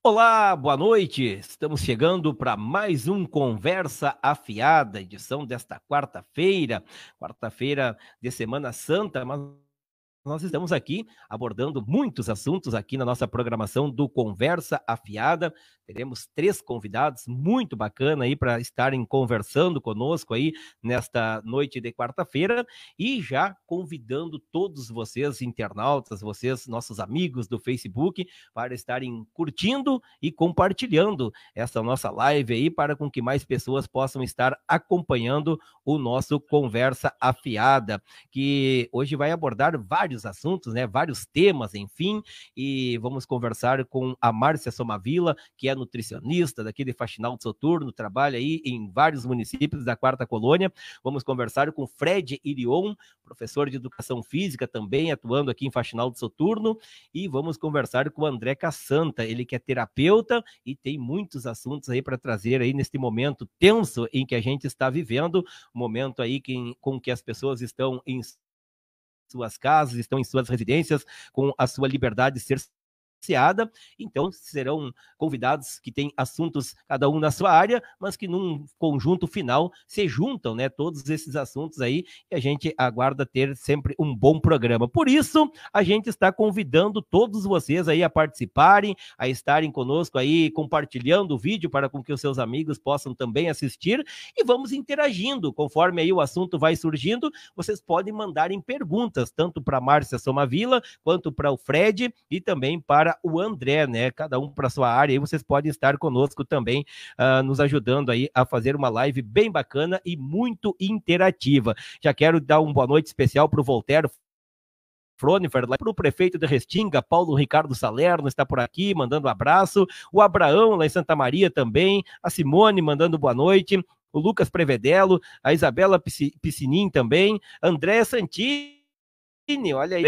Olá, boa noite. Estamos chegando para mais um Conversa Afiada, edição desta quarta-feira de Semana Santa, mas nós estamos aqui abordando muitos assuntos aqui na nossa programação do Conversa Afiada. Teremos 3 convidados muito bacana aí para estarem conversando conosco aí nesta noite de quarta-feira e já convidando todos vocês, internautas, vocês, nossos amigos do Facebook, para estarem curtindo e compartilhando essa nossa live aí para com que mais pessoas possam estar acompanhando o nosso Conversa Afiada, que hoje vai abordar vários assuntos, né? Vários temas, enfim, e vamos conversar com a Márcia Somavila, que é nutricionista daqui de Faxinal do Soturno, trabalha aí em vários municípios da Quarta Colônia. Vamos conversar com Fred Irion, professor de Educação Física, também atuando aqui em Faxinal do Soturno, e vamos conversar com o André Cassanta, ele que é terapeuta e tem muitos assuntos aí para trazer aí neste momento tenso em que a gente está vivendo, momento aí com que as pessoas estão em suas casas, estão em suas residências, com a sua liberdade cerceada. Então serão convidados que têm assuntos, cada um na sua área, mas que num conjunto final se juntam, né, todos esses assuntos aí, e a gente aguarda ter sempre um bom programa. Por isso, a gente está convidando todos vocês aí a participarem, a estarem conosco aí, compartilhando o vídeo para com que os seus amigos possam também assistir, e vamos interagindo, conforme aí o assunto vai surgindo, vocês podem mandarem perguntas, tanto para a Márcia Somavila, quanto para o Fred, e também para o André, né? Cada um para sua área, e vocês podem estar conosco também, nos ajudando aí a fazer uma live bem bacana e muito interativa. Já quero dar uma boa noite especial para o Voltaire Fronifer, para o prefeito de Restinga, Paulo Ricardo Salerno, está por aqui, mandando um abraço, o Abraão, lá em Santa Maria também, a Simone, mandando boa noite, o Lucas Prevedelo, a Isabela Piscinin também, André Santini, olha aí,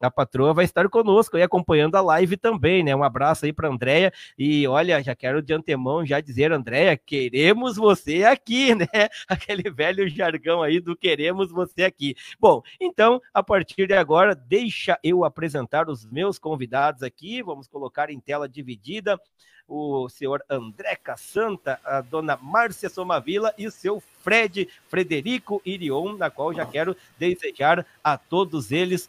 a patroa vai estar conosco aí acompanhando a live também, né? Um abraço aí para a Andréia, e olha, já quero de antemão já dizer, Andréia, queremos você aqui, né? Aquele velho jargão aí do queremos você aqui. Bom, então, a partir de agora, deixa eu apresentar os meus convidados aqui, vamos colocar em tela dividida o senhor André Cassanta, a dona Márcia Somavila e o seu Frederico Irion, na qual já quero desejar a todos eles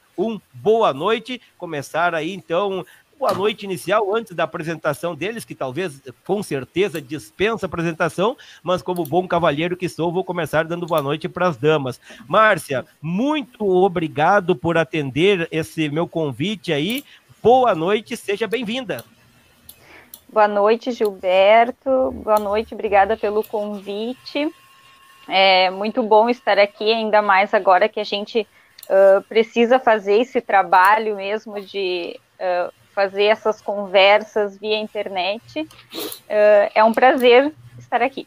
boa noite. Começar aí, então, boa noite inicial, antes da apresentação deles, que talvez, com certeza, dispensa a apresentação, mas como bom cavalheiro que sou, vou começar dando boa noite para as damas. Márcia, muito obrigado por atender esse meu convite aí. Boa noite, seja bem-vinda. Boa noite, Gilberto. Boa noite, obrigada pelo convite. É muito bom estar aqui, ainda mais agora que a gente precisa fazer esse trabalho mesmo de fazer essas conversas via internet. É um prazer estar aqui.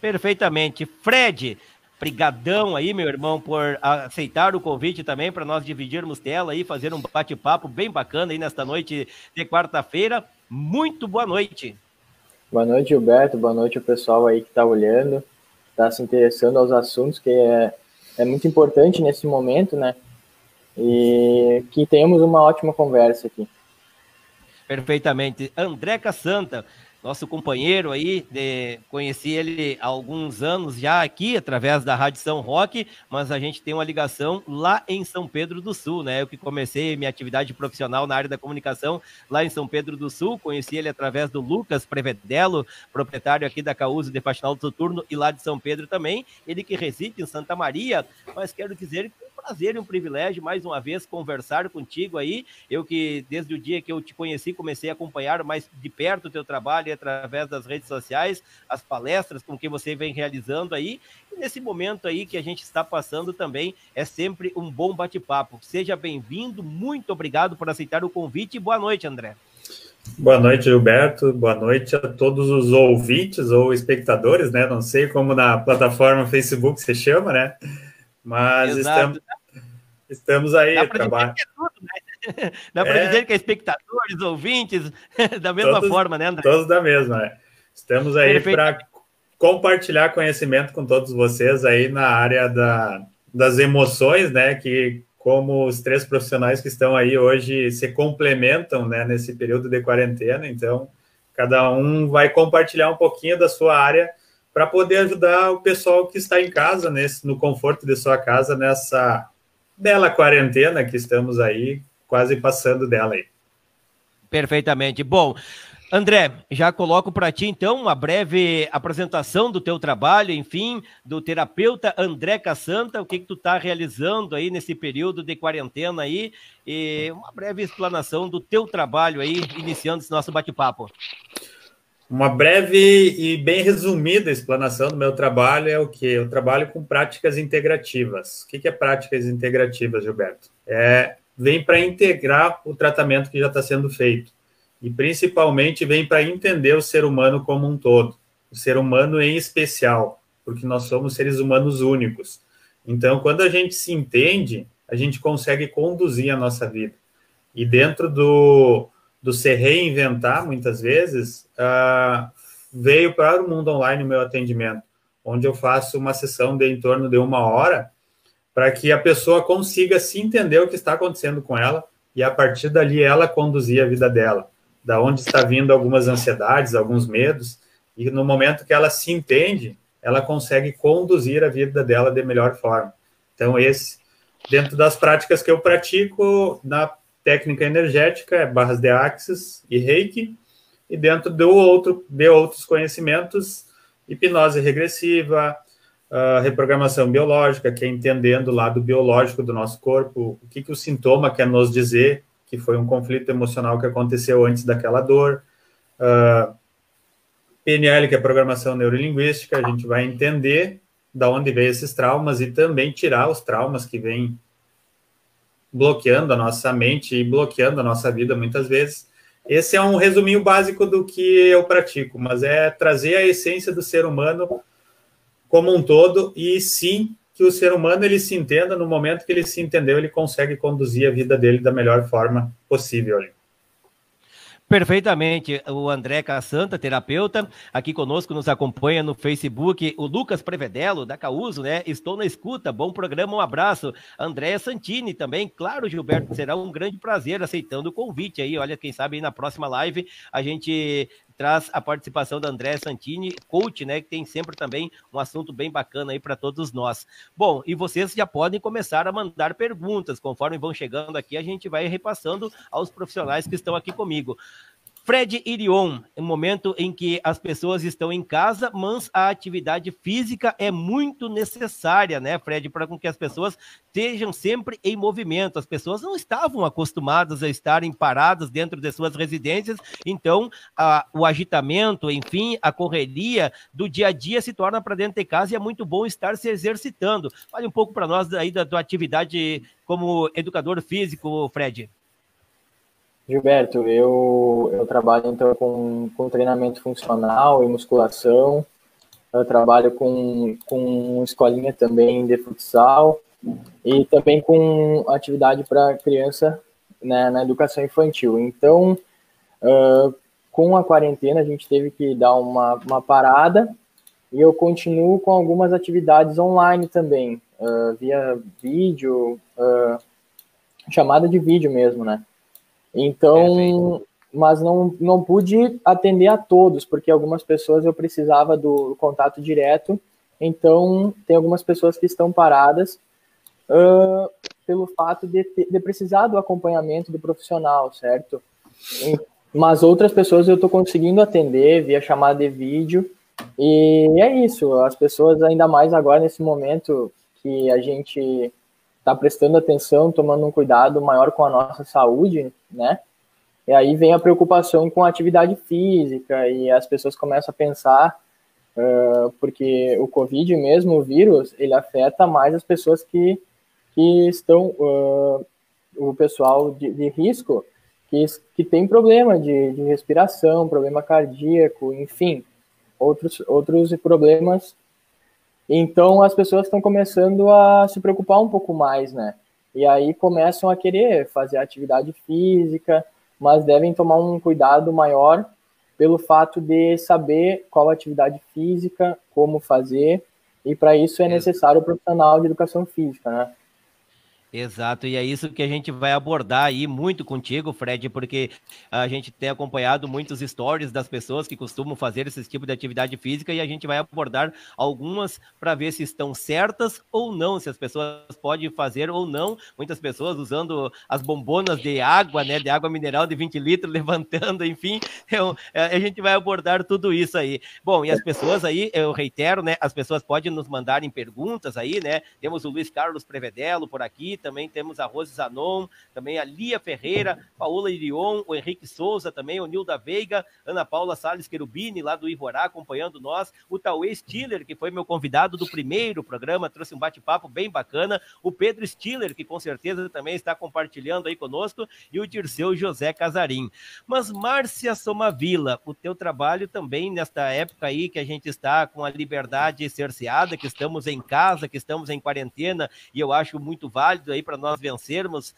Perfeitamente. Fred, brigadão aí, meu irmão, por aceitar o convite também para nós dividirmos tela e fazer um bate-papo bem bacana aí nesta noite de quarta-feira. Muito boa noite. Boa noite, Gilberto. Boa noite ao pessoal aí que está olhando, está se interessando aos assuntos, que é muito importante nesse momento, né? E que tenhamos uma ótima conversa aqui. Perfeitamente. André Cassanta, nosso companheiro aí, conheci ele há alguns anos já aqui, através da Rádio São Roque, mas a gente tem uma ligação lá em São Pedro do Sul, né? Eu que comecei minha atividade profissional na área da comunicação lá em São Pedro do Sul, conheci ele através do Lucas Prevedelo, proprietário aqui da Causo de Faxinal do Soturno e lá de São Pedro também, ele que reside em Santa Maria, mas quero dizer que prazer e um privilégio, mais uma vez, conversar contigo aí. Eu que, desde o dia que eu te conheci, comecei a acompanhar mais de perto o teu trabalho através das redes sociais, as palestras com que você vem realizando aí. E nesse momento aí que a gente está passando também, é sempre um bom bate-papo. Seja bem-vindo, muito obrigado por aceitar o convite e boa noite, André. Boa noite, Gilberto. Boa noite a todos os ouvintes ou espectadores, né? Não sei como na plataforma Facebook se chama, né? Mas estamos aí. Dá para dizer que é tudo, né? Dá para dizer que é espectadores, ouvintes, da mesma forma, né, André? Todos da mesma, né? Estamos aí para compartilhar conhecimento com todos vocês aí na área das emoções, né? Que como os 3 profissionais que estão aí hoje se complementam, né, nesse período de quarentena. Então, cada um vai compartilhar um pouquinho da sua área para poder ajudar o pessoal que está em casa, no conforto de sua casa, nessa bela quarentena que estamos aí, quase passando dela aí. Perfeitamente. Bom, André, já coloco para ti, então, uma breve apresentação do teu trabalho, enfim, do terapeuta André Cassanta, o que tu está realizando aí nesse período de quarentena aí, e uma breve explanação do teu trabalho aí, iniciando esse nosso bate-papo. Uma breve e bem resumida explanação do meu trabalho é o que? Eu trabalho com práticas integrativas. O que é práticas integrativas, Gilberto? Vem para integrar o tratamento que já está sendo feito. E, principalmente, vem para entender o ser humano como um todo. O ser humano em especial, porque nós somos seres humanos únicos. Então, quando a gente se entende, a gente consegue conduzir a nossa vida. E dentro do se reinventar, muitas vezes, veio para o mundo online o meu atendimento, onde eu faço uma sessão de em torno de 1 hora, para que a pessoa consiga se entender o que está acontecendo com ela e, a partir dali, ela conduzir a vida dela. Da onde está vindo algumas ansiedades, alguns medos, e no momento que ela se entende, ela consegue conduzir a vida dela de melhor forma. Então, dentro das práticas que eu pratico, na técnica energética, barras de Axis e Reiki, e dentro de outros conhecimentos, hipnose regressiva, reprogramação biológica, que é entendendo o lado biológico do nosso corpo, o que o sintoma quer nos dizer, que foi um conflito emocional que aconteceu antes daquela dor. PNL, que é programação neurolinguística, a gente vai entender de onde veio esses traumas e também tirar os traumas que vêm bloqueando a nossa mente e bloqueando a nossa vida muitas vezes. Esse é um resuminho básico do que eu pratico, mas é trazer a essência do ser humano como um todo, e sim, que o ser humano ele se entenda. No momento que ele se entendeu, ele consegue conduzir a vida dele da melhor forma possível. Perfeitamente, o André Cassanta, terapeuta, aqui conosco, nos acompanha no Facebook, o Lucas Prevedelo, da Causo, né? Estou na escuta, bom programa, um abraço. Andréa Santini também, claro, Gilberto, será um grande prazer aceitando o convite aí, olha, quem sabe aí na próxima live a gente traz a participação da Andréa Santini, coach, né, que tem sempre também um assunto bem bacana aí para todos nós. Bom, e vocês já podem começar a mandar perguntas, conforme vão chegando aqui, a gente vai repassando aos profissionais que estão aqui comigo. Fred Irion, um momento em que as pessoas estão em casa, mas a atividade física é muito necessária, né, Fred, para que as pessoas estejam sempre em movimento. As pessoas não estavam acostumadas a estarem paradas dentro de suas residências, então o agitamento, enfim, a correria do dia a dia se torna para dentro de casa e é muito bom estar se exercitando. Fale um pouco para nós aí da tua atividade como educador físico, Fred. Gilberto, eu trabalho então com treinamento funcional e musculação, eu trabalho com escolinha também de futsal e também com atividade para criança, né, na educação infantil. Então, com a quarentena a gente teve que dar uma parada e eu continuo com algumas atividades online também, via vídeo, chamada de vídeo mesmo, né? Então, mas não pude atender a todos, porque algumas pessoas eu precisava do contato direto, então tem algumas pessoas que estão paradas pelo fato de precisar do acompanhamento do profissional, certo? Mas outras pessoas eu estou conseguindo atender via chamada de vídeo, e é isso, as pessoas ainda mais agora nesse momento que a gente está prestando atenção, tomando um cuidado maior com a nossa saúde, né? E aí vem a preocupação com a atividade física e as pessoas começam a pensar, porque o Covid mesmo, o vírus, ele afeta mais as pessoas que estão, o pessoal de risco, que tem problema de respiração, problema cardíaco, enfim, outros problemas. Então, as pessoas estão começando a se preocupar um pouco mais, né? E aí começam a querer fazer atividade física, mas devem tomar um cuidado maior pelo fato de saber qual atividade física, como fazer, e para isso é necessário o profissional de educação física, né? Exato, e é isso que a gente vai abordar aí muito contigo, Fred, porque a gente tem acompanhado muitos stories das pessoas que costumam fazer esse tipo de atividade física e a gente vai abordar algumas para ver se estão certas ou não, se as pessoas podem fazer ou não. Muitas pessoas usando as bombonas de água, né, de água mineral de 20 litros, levantando, enfim, a gente vai abordar tudo isso aí. Bom, e as pessoas aí, eu reitero, né, as pessoas podem nos mandarem perguntas aí, né, temos o Luiz Carlos Prevedelo por aqui, também temos a Rose Zanon, também a Lia Ferreira, Paola Irion, o Henrique Souza também, o Nilda Veiga, Ana Paula Salles Querubini, lá do Ivorá, acompanhando nós, o Tauê Stiller, que foi meu convidado do primeiro programa, trouxe um bate-papo bem bacana, o Pedro Stiller, que com certeza também está compartilhando aí conosco, e o Dirceu José Casarim. Mas, Márcia Somavila, o teu trabalho também nesta época aí que a gente está com a liberdade cerceada, que estamos em casa, que estamos em quarentena, e eu acho muito válido aí para nós vencermos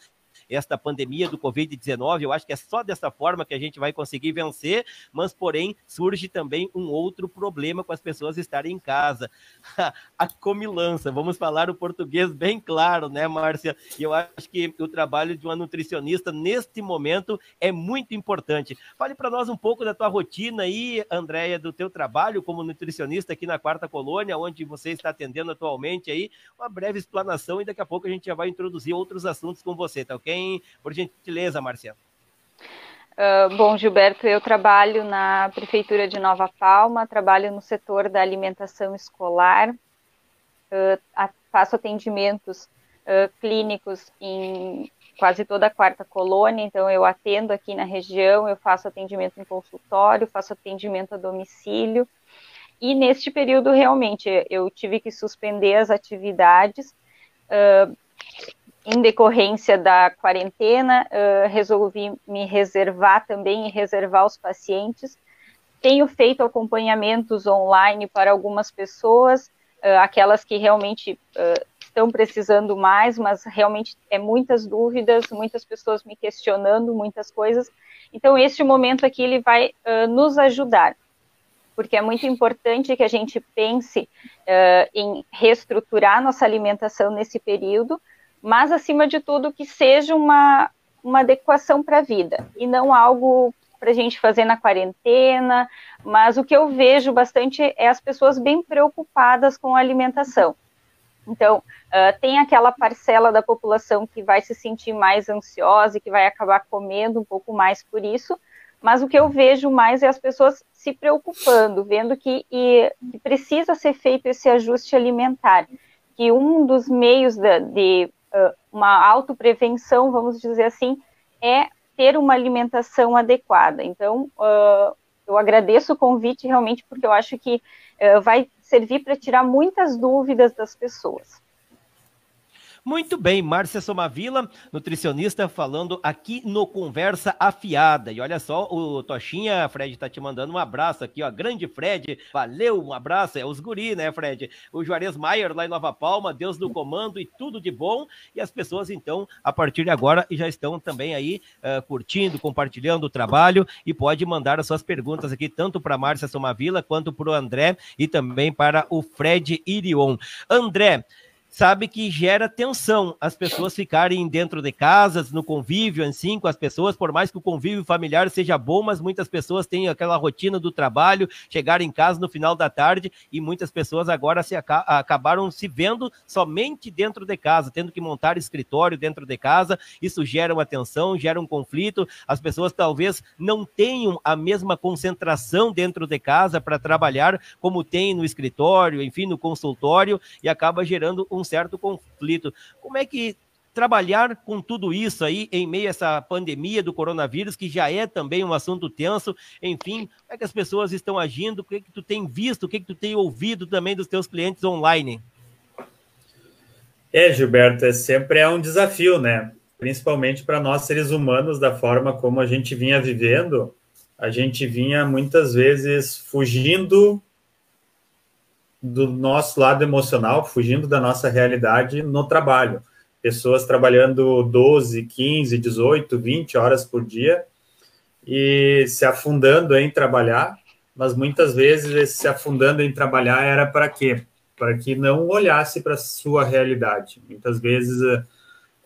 esta pandemia do Covid-19, eu acho que é só dessa forma que a gente vai conseguir vencer, mas, porém, surge também um outro problema com as pessoas estarem em casa, a comilança, vamos falar o português bem claro, né, Márcia? E eu acho que o trabalho de uma nutricionista, neste momento, é muito importante. Fale para nós um pouco da tua rotina aí, Andréia, do teu trabalho como nutricionista aqui na Quarta Colônia, onde você está atendendo atualmente aí, uma breve explanação e daqui a pouco a gente já vai introduzir outros assuntos com você, tá ok? Por gentileza, Márcia. Bom, Gilberto, eu trabalho na Prefeitura de Nova Palma, trabalho no setor da alimentação escolar, faço atendimentos clínicos em quase toda a Quarta Colônia, então eu atendo aqui na região, eu faço atendimento em consultório, faço atendimento a domicílio, e neste período realmente eu tive que suspender as atividades, em decorrência da quarentena, resolvi me reservar também e reservar os pacientes. Tenho feito acompanhamentos online para algumas pessoas, aquelas que realmente estão precisando mais, mas realmente muitas dúvidas, muitas pessoas me questionando, muitas coisas. Então, este momento aqui, ele vai nos ajudar, porque é muito importante que a gente pense em reestruturar nossa alimentação nesse período, mas, acima de tudo, que seja uma adequação para a vida, e não algo para a gente fazer na quarentena, mas o que eu vejo bastante é as pessoas bem preocupadas com a alimentação. Então, tem aquela parcela da população que vai se sentir mais ansiosa e que vai acabar comendo um pouco mais por isso, mas o que eu vejo mais é as pessoas se preocupando, vendo que precisa ser feito esse ajuste alimentar, que um dos meios de uma autoprevenção, vamos dizer assim, é ter uma alimentação adequada. Então, eu agradeço o convite realmente, porque eu acho que vai servir para tirar muitas dúvidas das pessoas. Muito bem, Márcia Somavila, nutricionista, falando aqui no Conversa Afiada. E olha só, o Toshinha, Fred, tá te mandando um abraço aqui, ó, grande Fred, valeu, um abraço, é os guri, né, Fred? O Juarez Maier, lá em Nova Palma, Deus no comando e tudo de bom. E as pessoas, então, a partir de agora, já estão também aí curtindo, compartilhando o trabalho e pode mandar as suas perguntas aqui, tanto para Márcia Somavila, quanto para o André e também para o Fred Irion. André, sabe que gera tensão as pessoas ficarem dentro de casas, no convívio, assim, com as pessoas, por mais que o convívio familiar seja bom, mas muitas pessoas têm aquela rotina do trabalho, chegar em casa no final da tarde, e muitas pessoas agora acabaram se vendo somente dentro de casa, tendo que montar escritório dentro de casa. Isso gera uma tensão, gera um conflito, as pessoas talvez não tenham a mesma concentração dentro de casa para trabalhar, como tem no escritório, enfim, no consultório, e acaba gerando um certo conflito. Como é que trabalhar com tudo isso aí, em meio a essa pandemia do coronavírus, que já é também um assunto tenso, enfim, como é que as pessoas estão agindo, o que tu tem visto, o que tu tem ouvido também dos teus clientes online? Gilberto, sempre é um desafio, né? Principalmente para nós seres humanos, da forma como a gente vinha vivendo, a gente vinha muitas vezes fugindo do nosso lado emocional, fugindo da nossa realidade no trabalho. Pessoas trabalhando 12, 15, 18, 20 horas por dia e se afundando em trabalhar, mas muitas vezes esse se afundando em trabalhar era para quê? Para que não olhasse para a sua realidade. Muitas vezes,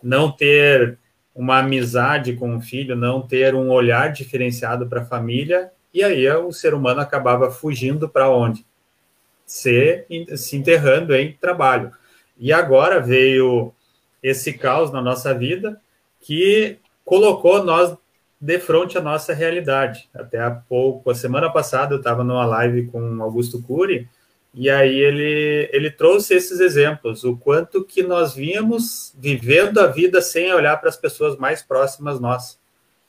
não ter uma amizade com o filho, não ter um olhar diferenciado para a família, e aí o ser humano acabava fugindo para onde? Se enterrando em trabalho. E agora veio esse caos na nossa vida que colocou nós de frente à nossa realidade. Até há pouco, a semana passada, eu estava numa live com Augusto Cury, e aí ele trouxe esses exemplos, o quanto que nós vínhamos vivendo a vida sem olhar para as pessoas mais próximas nós.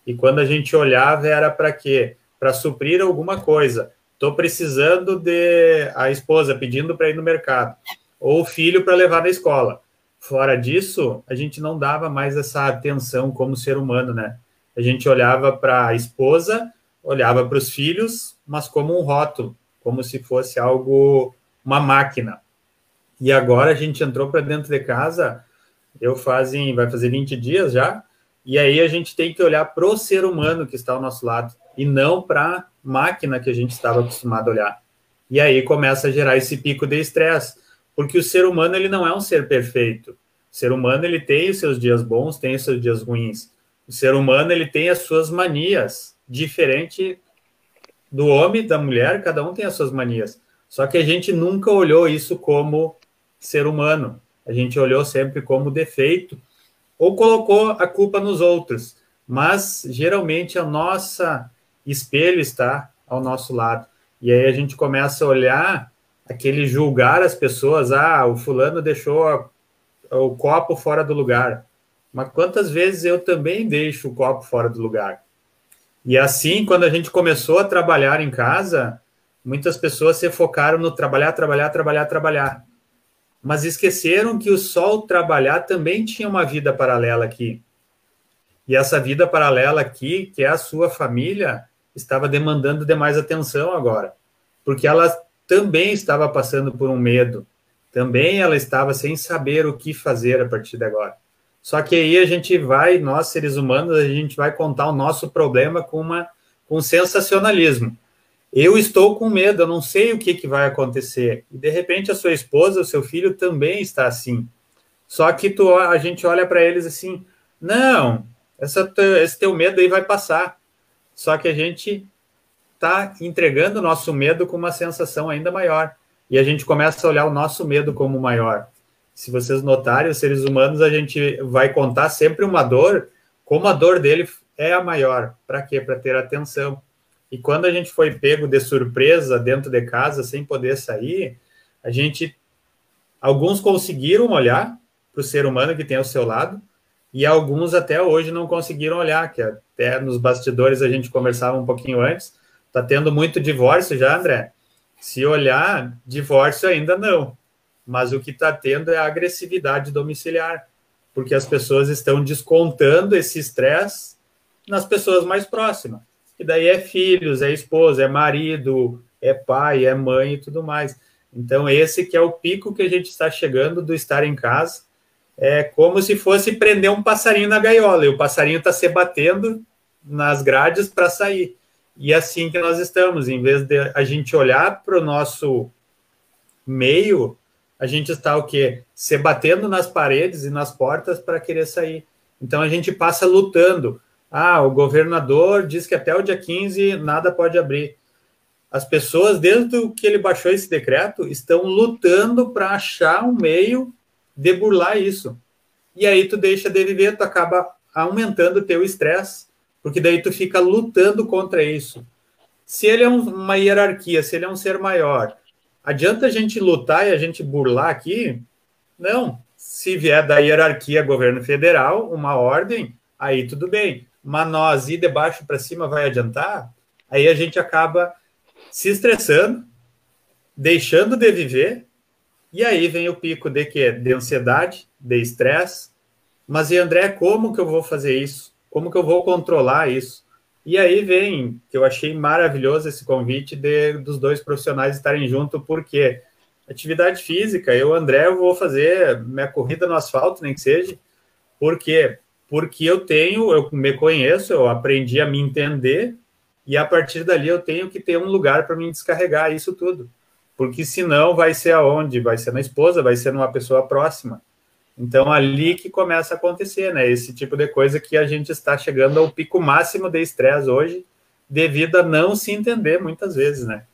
E quando a gente olhava, era para quê? Para suprir alguma coisa. Estou precisando de a esposa pedindo para ir no mercado, ou o filho para levar na escola. Fora disso, a gente não dava mais essa atenção como ser humano, né? A gente olhava para a esposa, olhava para os filhos, mas como um rótulo, como se fosse algo, uma máquina. E agora a gente entrou para dentro de casa, vai fazer 20 dias já, e aí a gente tem que olhar para o ser humano que está ao nosso lado, e não para a máquina que a gente estava acostumado a olhar. E aí começa a gerar esse pico de estresse, porque o ser humano ele não é um ser perfeito. O ser humano ele tem os seus dias bons, tem os seus dias ruins. O ser humano ele tem as suas manias, diferente do homem, da mulher, cada um tem as suas manias. Só que a gente nunca olhou isso como ser humano. A gente olhou sempre como defeito ou colocou a culpa nos outros. Mas, geralmente, a nossa espelho está ao nosso lado. E aí a gente começa a olhar, aquele julgar as pessoas. O fulano deixou o copo fora do lugar. Mas quantas vezes eu também deixo o copo fora do lugar? E assim, quando a gente começou a trabalhar em casa, muitas pessoas se focaram no trabalhar. Mas esqueceram que o só o trabalhar também tinha uma vida paralela aqui. E essa vida paralela aqui, que é a sua família, estava demandando de mais atenção agora. Porque ela também estava passando por um medo. Também ela estava sem saber o que fazer a partir de agora. Só que aí a gente vai, nós seres humanos, a gente vai contar o nosso problema com sensacionalismo. Eu estou com medo, eu não sei o que vai acontecer. E de repente a sua esposa, o seu filho também está assim. Só que a gente olha para eles assim, não, esse teu medo aí vai passar. Só que a gente está entregando o nosso medo com uma sensação ainda maior. E a gente começa a olhar o nosso medo como maior. Se vocês notarem, os seres humanos, a gente vai contar sempre uma dor, como a dor dele é a maior. Para quê? Para ter atenção. E quando a gente foi pego de surpresa dentro de casa, sem poder sair, alguns conseguiram olhar para o ser humano que tem ao seu lado, e alguns até hoje não conseguiram olhar, que até nos bastidores a gente conversava um pouquinho antes, está tendo muito divórcio já, André? Se olhar, divórcio ainda não. Mas o que está tendo é a agressividade domiciliar, porque as pessoas estão descontando esse estresse nas pessoas mais próximas. E daí é filhos, é esposa, é marido, é pai, é mãe e tudo mais. Então esse que é o pico que a gente está chegando do estar em casa. É como se fosse prender um passarinho na gaiola, e o passarinho está se batendo nas grades para sair. E é assim que nós estamos, em vez de a gente olhar para o nosso meio, a gente está o quê? Se batendo nas paredes e nas portas para querer sair. Então a gente passa lutando. O governador diz que até o dia 15 nada pode abrir. As pessoas, desde que ele baixou esse decreto, estão lutando para achar um meio de burlar isso. E aí tu deixa de viver, tu acaba aumentando o teu estresse, porque daí tu fica lutando contra isso. Se ele é uma hierarquia, se ele é um ser maior, adianta a gente lutar e a gente burlar aqui? Não. Se vier da hierarquia governo federal, uma ordem, aí tudo bem. Mas nós ir de baixo para cima vai adiantar? Aí a gente acaba se estressando, deixando de viver, e aí vem o pico de quê? De ansiedade, de estresse. Mas, e André, como que eu vou fazer isso? Como que eu vou controlar isso? E aí vem, que eu achei maravilhoso esse convite dos dois profissionais estarem juntos, porque atividade física, André, eu vou fazer minha corrida no asfalto, nem que seja. Por quê? Porque eu me conheço, eu aprendi a me entender, e a partir dali eu tenho que ter um lugar para me descarregar isso tudo. Porque senão vai ser aonde? Vai ser na esposa, vai ser numa pessoa próxima. Então, ali que começa a acontecer, né? Esse tipo de coisa que a gente está chegando ao pico máximo de estresse hoje, devido a não se entender muitas vezes, né?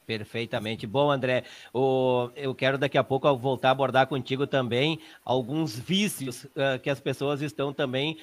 Perfeitamente. Bom, André, eu quero daqui a pouco voltar a abordar contigo também alguns vícios que as pessoas estão também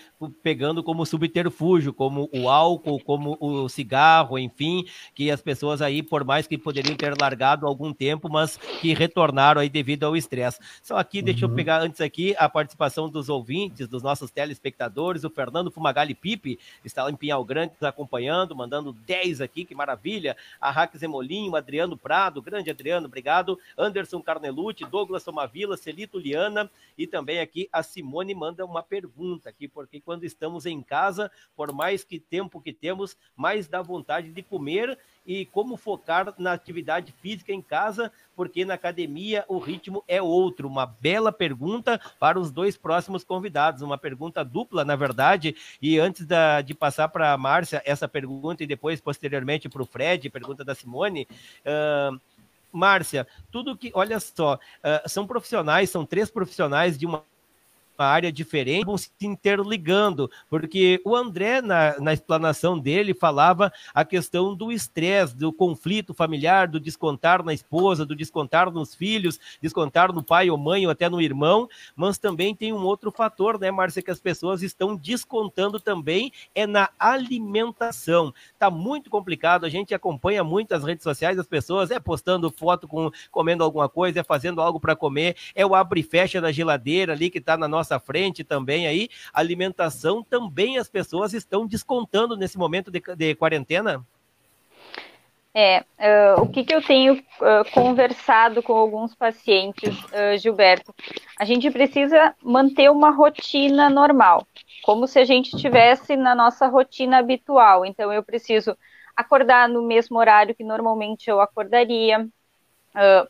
pegando como subterfúgio, como o álcool, como o cigarro, enfim, que as pessoas aí, por mais que poderiam ter largado há algum tempo, mas que retornaram aí devido ao estresse. Só aqui, deixa eu pegar antes aqui a participação dos ouvintes, dos nossos telespectadores. O Fernando Fumagalli Pipe está lá em Pinhal Grande nos acompanhando, mandando 10 aqui, que maravilha. A Raques Emolinho, Adriano Prado, grande Adriano, obrigado. Anderson Carnelucci, Douglas Somavila, Celito Liana, e também aqui a Simone manda uma pergunta aqui, porque quando estamos em casa, por mais que tempo que temos, mais dá vontade de comer, e como focar na atividade física em casa, porque na academia o ritmo é outro. Uma bela pergunta para os dois próximos convidados, uma pergunta dupla, na verdade, e antes de passar para a Márcia essa pergunta e depois, posteriormente, para o Fred, pergunta da Simone, Márcia, tudo que, olha só, são profissionais, são 3 profissionais de uma área diferente, vão se interligando, porque o André, na explanação dele, falava a questão do estresse, do conflito familiar, do descontar na esposa, do descontar nos filhos, descontar no pai ou mãe ou até no irmão, mas também tem um outro fator, né, Márcia, que as pessoas estão descontando também, é na alimentação. Tá muito complicado, a gente acompanha muito as redes sociais, as pessoas postando foto comendo alguma coisa, fazendo algo para comer, o abre e fecha da geladeira ali que tá na nossa frente também aí, alimentação também as pessoas estão descontando nesse momento de quarentena? O que eu tenho conversado com alguns pacientes, Gilberto, a gente precisa manter uma rotina normal, como se a gente estivesse na nossa rotina habitual. Então eu preciso acordar no mesmo horário que normalmente eu acordaria,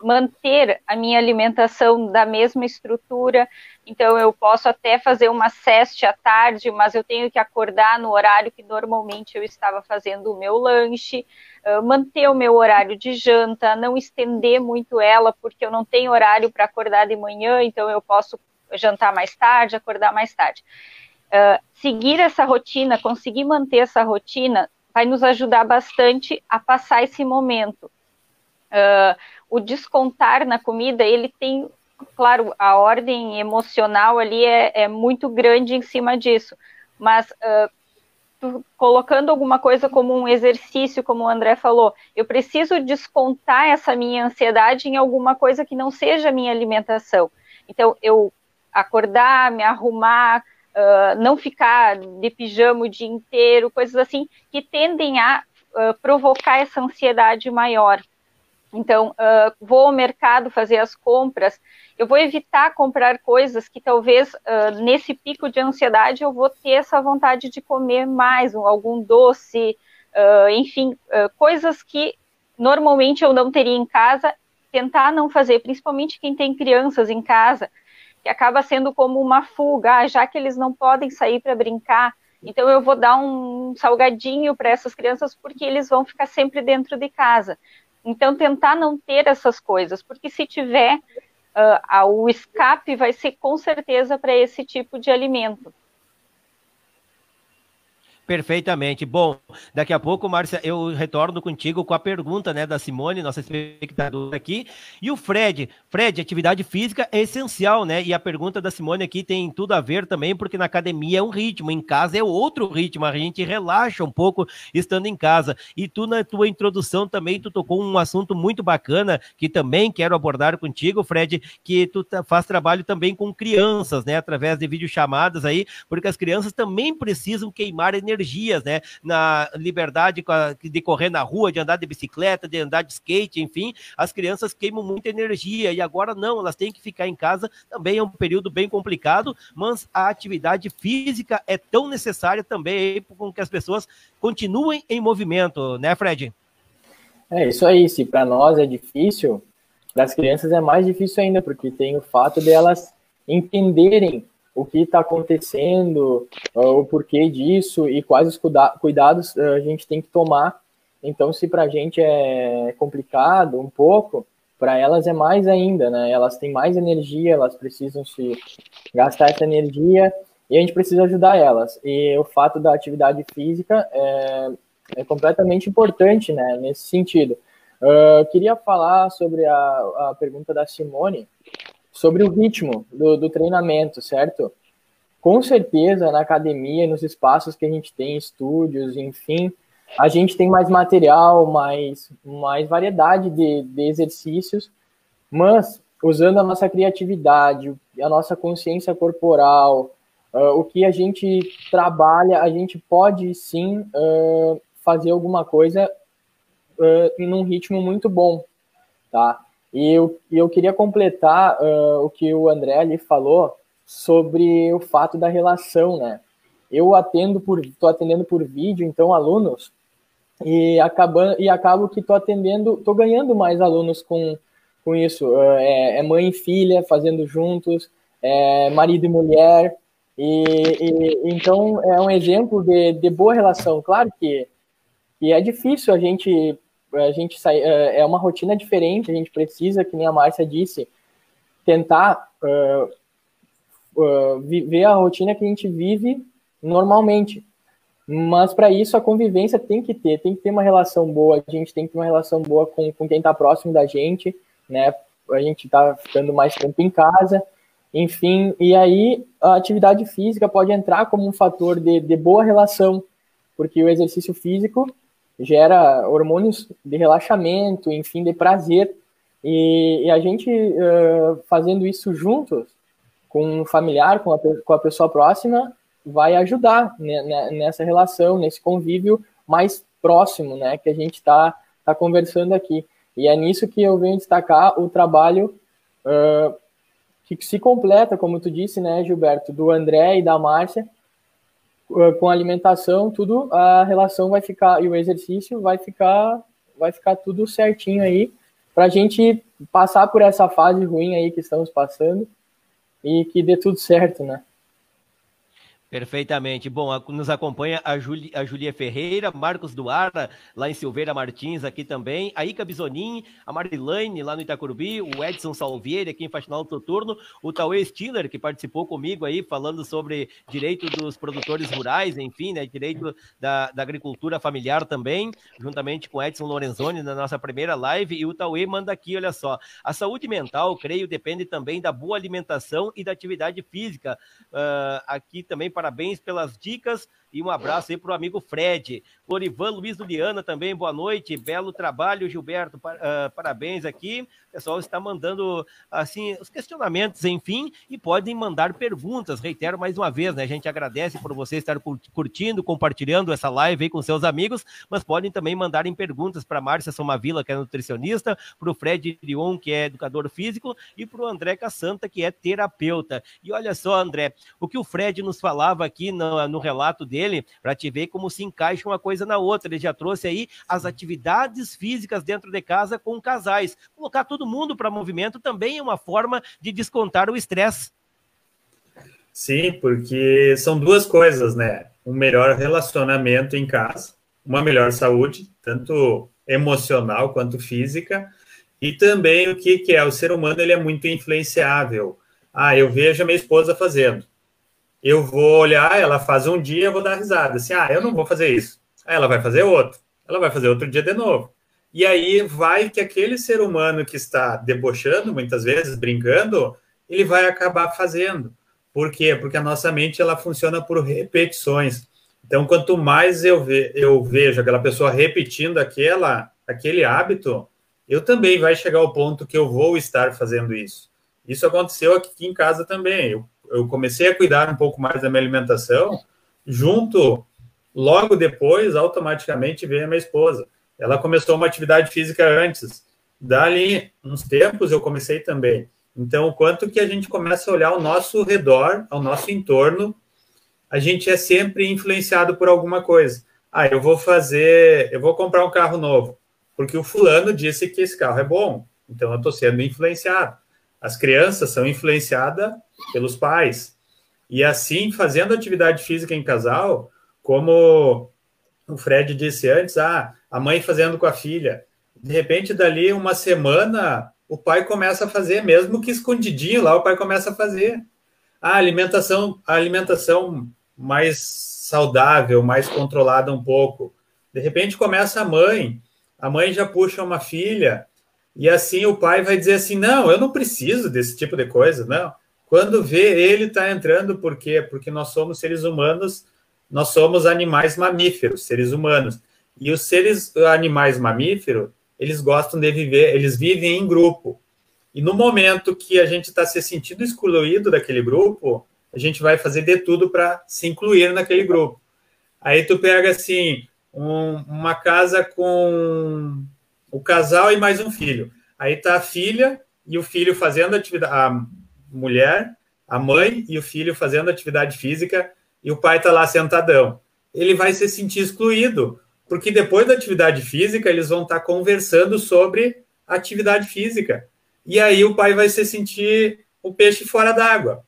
manter a minha alimentação da mesma estrutura. Então eu posso até fazer uma cesta à tarde, mas eu tenho que acordar no horário que normalmente eu estava fazendo o meu lanche, manter o meu horário de janta, não estender muito ela, porque eu não tenho horário para acordar de manhã, então eu posso jantar mais tarde, acordar mais tarde. Seguir essa rotina, conseguir manter essa rotina, vai nos ajudar bastante a passar esse momento. O descontar na comida, ele tem, claro, a ordem emocional ali é muito grande em cima disso, mas colocando alguma coisa como um exercício, como o André falou, eu preciso descontar essa minha ansiedade em alguma coisa que não seja a minha alimentação. Então, eu acordar, me arrumar, não ficar de pijama o dia inteiro, coisas assim, que tendem a provocar essa ansiedade maior. Então, vou ao mercado fazer as compras, eu vou evitar comprar coisas que talvez nesse pico de ansiedade eu vou ter essa vontade de comer mais, algum doce, enfim, coisas que normalmente eu não teria em casa, tentar não fazer, principalmente quem tem crianças em casa, que acaba sendo como uma fuga, já que eles não podem sair para brincar, então eu vou dar um salgadinho para essas crianças porque eles vão ficar sempre dentro de casa. Então, tentar não ter essas coisas, porque se tiver, o escape vai ser com certeza para esse tipo de alimento. Perfeitamente. Bom, daqui a pouco, Márcia, eu retorno contigo com a pergunta, né, da Simone, nossa espectadora aqui, e o Fred, atividade física é essencial, né, e a pergunta da Simone aqui tem tudo a ver também, porque na academia é um ritmo, em casa é outro ritmo, a gente relaxa um pouco estando em casa, e tu na tua introdução também, tu tocou um assunto muito bacana, que também quero abordar contigo, Fred, que tu faz trabalho também com crianças, né, através de videochamadas aí, porque as crianças também precisam queimar energias, né, na liberdade de correr na rua, de andar de bicicleta, de andar de skate, enfim, as crianças queimam muita energia, e agora não, elas têm que ficar em casa, também é um período bem complicado, mas a atividade física é tão necessária também, com que as pessoas continuem em movimento, né, Fred? É isso aí, se para nós é difícil, para as crianças é mais difícil ainda, porque tem o fato de elas entenderem o que está acontecendo, o porquê disso e quais os cuidados a gente tem que tomar. Então, se para a gente é complicado um pouco, para elas é mais ainda, né? Elas têm mais energia, elas precisam se gastar essa energia e a gente precisa ajudar elas. E o fato da atividade física é completamente importante, né, nesse sentido. Queria falar sobre a pergunta da Simone, sobre o ritmo do treinamento, certo? Com certeza, na academia, nos espaços que a gente tem, estúdios, enfim, a gente tem mais material, mais variedade de exercícios, mas usando a nossa criatividade, a nossa consciência corporal, o que a gente trabalha, a gente pode sim fazer alguma coisa num ritmo muito bom, tá? E eu queria completar o que o André ali falou sobre o fato da relação, né? Eu estou atendendo por vídeo, então, alunos, e acabo que estou ganhando mais alunos com isso. Mãe e filha fazendo juntos, marido e mulher, então é um exemplo de boa relação. Claro que é difícil a gente sair, é uma rotina diferente, a gente precisa, que nem a Márcia disse, tentar viver a rotina que a gente vive normalmente. Mas para isso a convivência tem que ter uma relação boa, a gente tem que ter uma relação boa com quem está próximo da gente, né? A gente está ficando mais tempo em casa, enfim, e aí a atividade física pode entrar como um fator de boa relação, porque o exercício físico gera hormônios de relaxamento, enfim, de prazer, e a gente fazendo isso juntos, com um familiar, com a pessoa próxima, vai ajudar nessa relação, nesse convívio mais próximo, né, que a gente está conversando aqui. E é nisso que eu venho destacar o trabalho que se completa, como tu disse, né, Gilberto, do André e da Márcia, com a alimentação, tudo, a relação vai ficar, e o exercício vai ficar tudo certinho aí, para a gente passar por essa fase ruim aí que estamos passando, e que dê tudo certo, né? Perfeitamente. Bom, nos acompanha a Júlia Ferreira, Marcos Duara, lá em Silveira Martins, aqui também, a Ica Bisonin, a Marilane, lá no Itacurubi, o Edson Salvieri, aqui em Faxinal do Turno, o Tauê Stiller, que participou comigo aí, falando sobre direito dos produtores rurais, enfim, né, direito da agricultura familiar também, juntamente com Edson Lorenzoni, na nossa primeira live, e o Tauê manda aqui, olha só, a saúde mental, creio, depende também da boa alimentação e da atividade física. Aqui também, parabéns pelas dicas e um abraço aí para o amigo Fred. Florivan Luiz Juliana também, boa noite, belo trabalho, Gilberto, parabéns aqui. O pessoal está mandando, assim, os questionamentos, enfim, e podem mandar perguntas, reitero mais uma vez, né, a gente agradece por você estar curtindo, compartilhando essa live aí com seus amigos, mas podem também mandarem perguntas para a Márcia Somavila, que é nutricionista, para o Fred Lyon, que é educador físico, e para o André Cassanta, que é terapeuta. E olha só, André, o que o Fred nos falava aqui no relato dele, para te ver como se encaixa uma coisa na outra, ele já trouxe aí as atividades físicas dentro de casa com casais, colocar todo mundo para movimento também é uma forma de descontar o estresse. Sim, porque são duas coisas, né? Um melhor relacionamento em casa, uma melhor saúde, tanto emocional quanto física, e também o que é? O ser humano, ele é muito influenciável. Eu vejo a minha esposa fazendo. Eu vou olhar, ela faz um dia, eu vou dar risada, assim, eu não vou fazer isso. Aí ela vai fazer outro. Ela vai fazer outro dia de novo. E aí vai que aquele ser humano que está debochando, muitas vezes, brincando, ele vai acabar fazendo. Por quê? Porque a nossa mente, ela funciona por repetições. Então, quanto mais eu vejo aquela pessoa repetindo aquele hábito, eu também vai chegar ao ponto que eu vou estar fazendo isso. Isso aconteceu aqui em casa também. Eu comecei a cuidar um pouco mais da minha alimentação, logo depois, automaticamente, veio a minha esposa. Ela começou uma atividade física antes. Dali, uns tempos, eu comecei também. Então, o quanto que a gente começa a olhar ao nosso redor, ao nosso entorno, a gente é sempre influenciado por alguma coisa. Eu vou comprar um carro novo, porque o fulano disse que esse carro é bom, então eu estou sendo influenciado. As crianças são influenciadas pelos pais. E assim, fazendo atividade física em casal, como o Fred disse antes, a mãe fazendo com a filha, de repente, dali uma semana, o pai começa a fazer, mesmo que escondidinho lá, o pai começa a fazer. A alimentação mais saudável, mais controlada um pouco. De repente começa a mãe já puxa uma filha, e assim o pai vai dizer assim, não, eu não preciso desse tipo de coisa, não. Quando vê, ele está entrando, por quê? Porque nós somos seres humanos, nós somos animais mamíferos, seres humanos. E os animais mamíferos, eles gostam de viver, eles vivem em grupo. E no momento que a gente está se sentindo excluído daquele grupo, a gente vai fazer de tudo para se incluir naquele grupo. Aí tu pega, assim, uma casa com o casal e mais um filho. Aí tá a filha e o filho fazendo atividade, a mulher, a mãe e o filho fazendo atividade física, e o pai tá lá sentadão. Ele vai se sentir excluído, porque depois da atividade física, eles vão estar conversando sobre atividade física. E aí o pai vai se sentir o peixe fora d'água.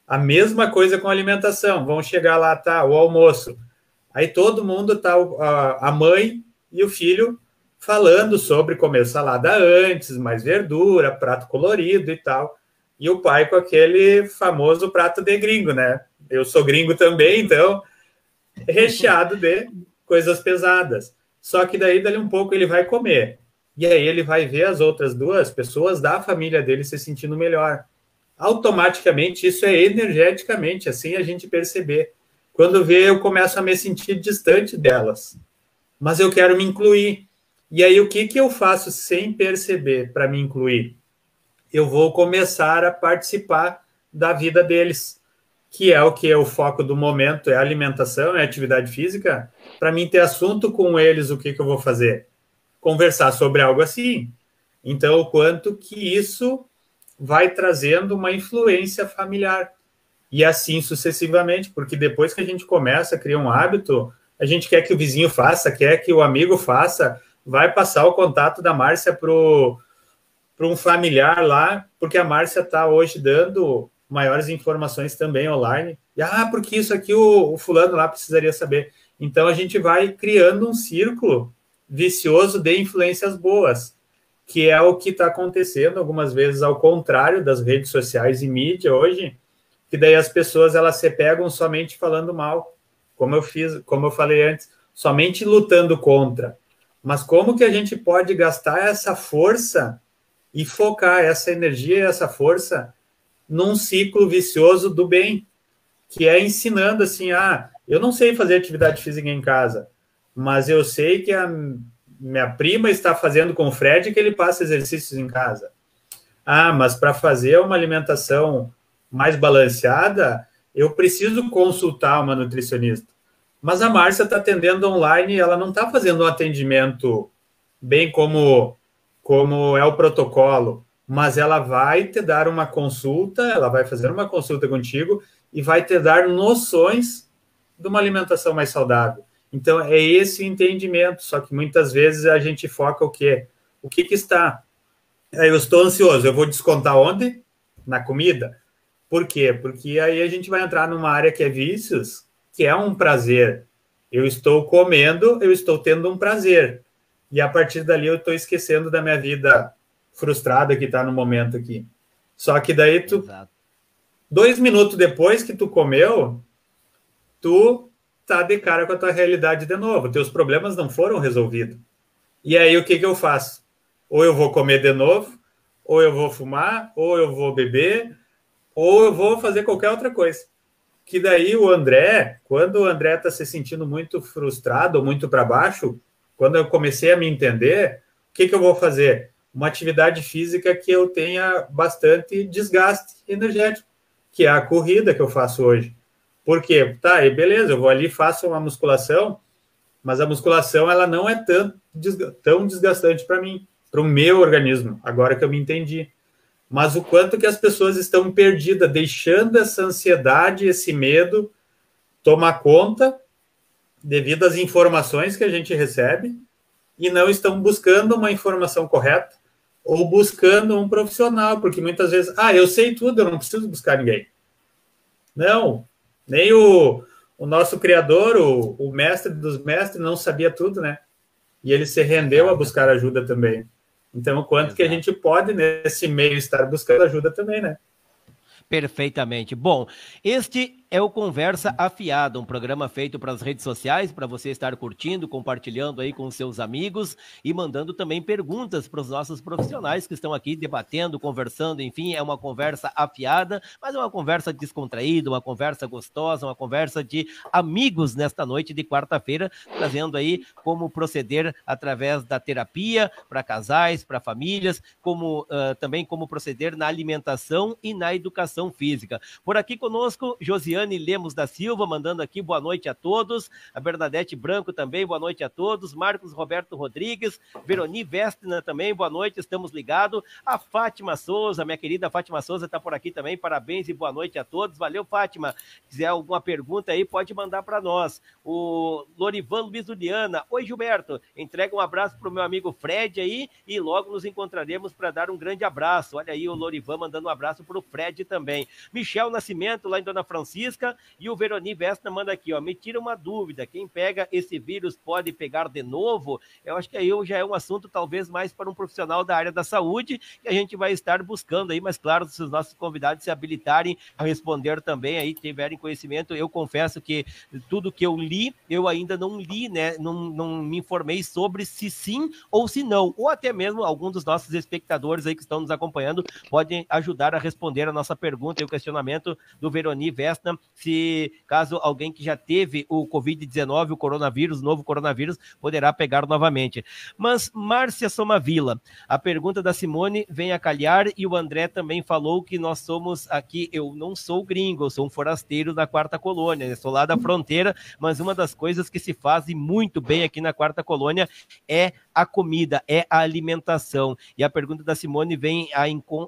A mesma coisa com a alimentação. Vão chegar lá, tá, o almoço. Aí todo mundo tá, a mãe e o filho falando sobre comer salada antes, mais verdura, prato colorido e tal. E o pai com aquele famoso prato de gringo, né? Eu sou gringo também, então, recheado de coisas pesadas. Só que daí, dali um pouco, ele vai comer. E aí ele vai ver as outras duas pessoas da família dele se sentindo melhor. Automaticamente, isso é energeticamente, assim a gente perceber. Quando vê, eu começo a me sentir distante delas. Mas eu quero me incluir. E aí, o que eu faço sem perceber para me incluir? Eu vou começar a participar da vida deles, que é o foco do momento, é a alimentação, é a atividade física. Para mim ter assunto com eles, o que eu vou fazer? Conversar sobre algo assim. Então, o quanto que isso vai trazendo uma influência familiar. E assim sucessivamente, porque depois que a gente começa a criar um hábito, a gente quer que o vizinho faça, quer que o amigo faça, vai passar o contato da Márcia para um familiar lá, porque a Márcia está hoje dando maiores informações também online. E, porque isso aqui o fulano lá precisaria saber. Então, a gente vai criando um círculo vicioso de influências boas, que é o que está acontecendo algumas vezes ao contrário das redes sociais e mídia hoje, que daí as pessoas elas se pegam somente falando mal, como eu falei antes, somente lutando contra. Mas como que a gente pode gastar essa força e focar essa energia e essa força num ciclo vicioso do bem, que é ensinando assim, eu não sei fazer atividade física em casa, mas eu sei que a minha prima está fazendo com o Fred que ele passa exercícios em casa. Mas para fazer uma alimentação mais balanceada, eu preciso consultar uma nutricionista. Mas a Márcia está atendendo online, ela não está fazendo um atendimento bem como é o protocolo, mas ela vai te dar uma consulta, ela vai fazer uma consulta contigo e vai te dar noções de uma alimentação mais saudável. Então, é esse o entendimento, só que muitas vezes a gente foca o quê? O que está? Eu estou ansioso, eu vou descontar onde? Na comida. Por quê? Porque aí a gente vai entrar numa área que é vícios, que é um prazer. Eu estou comendo, eu estou tendo um prazer. E a partir dali eu estou esquecendo da minha vida frustrada que está no momento aqui. Só que daí Exato. 2 minutos depois que tu comeu, tu tá de cara com a tua realidade de novo. Teus problemas não foram resolvidos. E aí o que eu faço? Ou eu vou comer de novo, ou eu vou fumar, ou eu vou beber, ou eu vou fazer qualquer outra coisa. Que daí o André, quando o André está se sentindo muito frustrado ou muito para baixo, quando eu comecei a me entender, o que eu vou fazer? Uma atividade física que eu tenha bastante desgaste energético, que é a corrida que eu faço hoje. Por quê? Tá, e beleza, eu vou ali, faço uma musculação, mas a musculação ela não é tão desgastante para mim, para o meu organismo, agora que eu me entendi. Mas o quanto que as pessoas estão perdidas, deixando essa ansiedade, esse medo tomar conta devido às informações que a gente recebe e não estão buscando uma informação correta ou buscando um profissional, porque muitas vezes, eu sei tudo, eu não preciso buscar ninguém. Não, nem o nosso criador, o mestre dos mestres, não sabia tudo, né? E ele se rendeu a buscar ajuda também. Então, o quanto que a gente pode, nesse meio, estar buscando ajuda também, né? Perfeitamente. Bom, este é o Conversa Afiada, um programa feito para as redes sociais, para você estar curtindo, compartilhando aí com os seus amigos e mandando também perguntas para os nossos profissionais que estão aqui debatendo, conversando, enfim, é uma conversa afiada, mas é uma conversa descontraída, uma conversa gostosa, uma conversa de amigos nesta noite de quarta-feira, trazendo aí como proceder através da terapia para casais, para famílias, como também como proceder na alimentação e na educação física. Por aqui conosco, Josiane Lemos da Silva, mandando aqui boa noite a todos, a Bernadette Branco também, boa noite a todos, Marcos Roberto Rodrigues, Veroni Vestina também, boa noite, estamos ligados, a Fátima Souza, minha querida Fátima Souza está por aqui também, parabéns e boa noite a todos, valeu Fátima, se quiser alguma pergunta aí, pode mandar para nós. O Lorivan Luiz Juliana, oi Gilberto, entrega um abraço para o meu amigo Fred aí e logo nos encontraremos para dar um grande abraço, olha aí o Lorivan mandando um abraço para o Fred também. Michel Nascimento, lá em Dona Francisca, e o Veroni Vesna manda aqui, ó, me tira uma dúvida, quem pega esse vírus pode pegar de novo? Eu acho que aí já é um assunto talvez mais para um profissional da área da saúde, que a gente vai estar buscando aí, mas claro, se os nossos convidados se habilitarem a responder também, aí tiverem conhecimento, eu confesso que tudo que eu li, eu ainda não li, né, não me informei sobre se sim ou se não, ou até mesmo algum dos nossos espectadores aí que estão nos acompanhando, podem ajudar a responder a nossa pergunta e o questionamento do Veroni Vesna, se caso alguém que já teve o Covid-19, o coronavírus, o novo coronavírus, poderá pegar novamente. Mas, Márcia Somavila, a pergunta da Simone vem a calhar e o André também falou que nós somos aqui, eu não sou gringo, eu sou um forasteiro da Quarta Colônia, eu sou lá da fronteira, mas uma das coisas que se fazem muito bem aqui na Quarta Colônia é a comida, é a alimentação. E a pergunta da Simone vem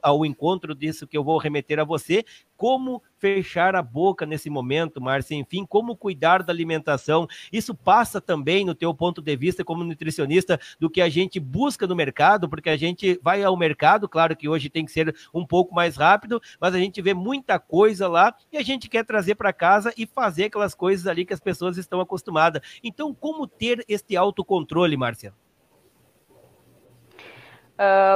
ao encontro disso que eu vou remeter a você, como fechar a boca nesse momento, Márcia, enfim, como cuidar da alimentação, isso passa também no teu ponto de vista como nutricionista do que a gente busca no mercado, porque a gente vai ao mercado, claro que hoje tem que ser um pouco mais rápido, mas a gente vê muita coisa lá e a gente quer trazer para casa e fazer aquelas coisas ali que as pessoas estão acostumadas. Então, como ter este autocontrole, Márcia?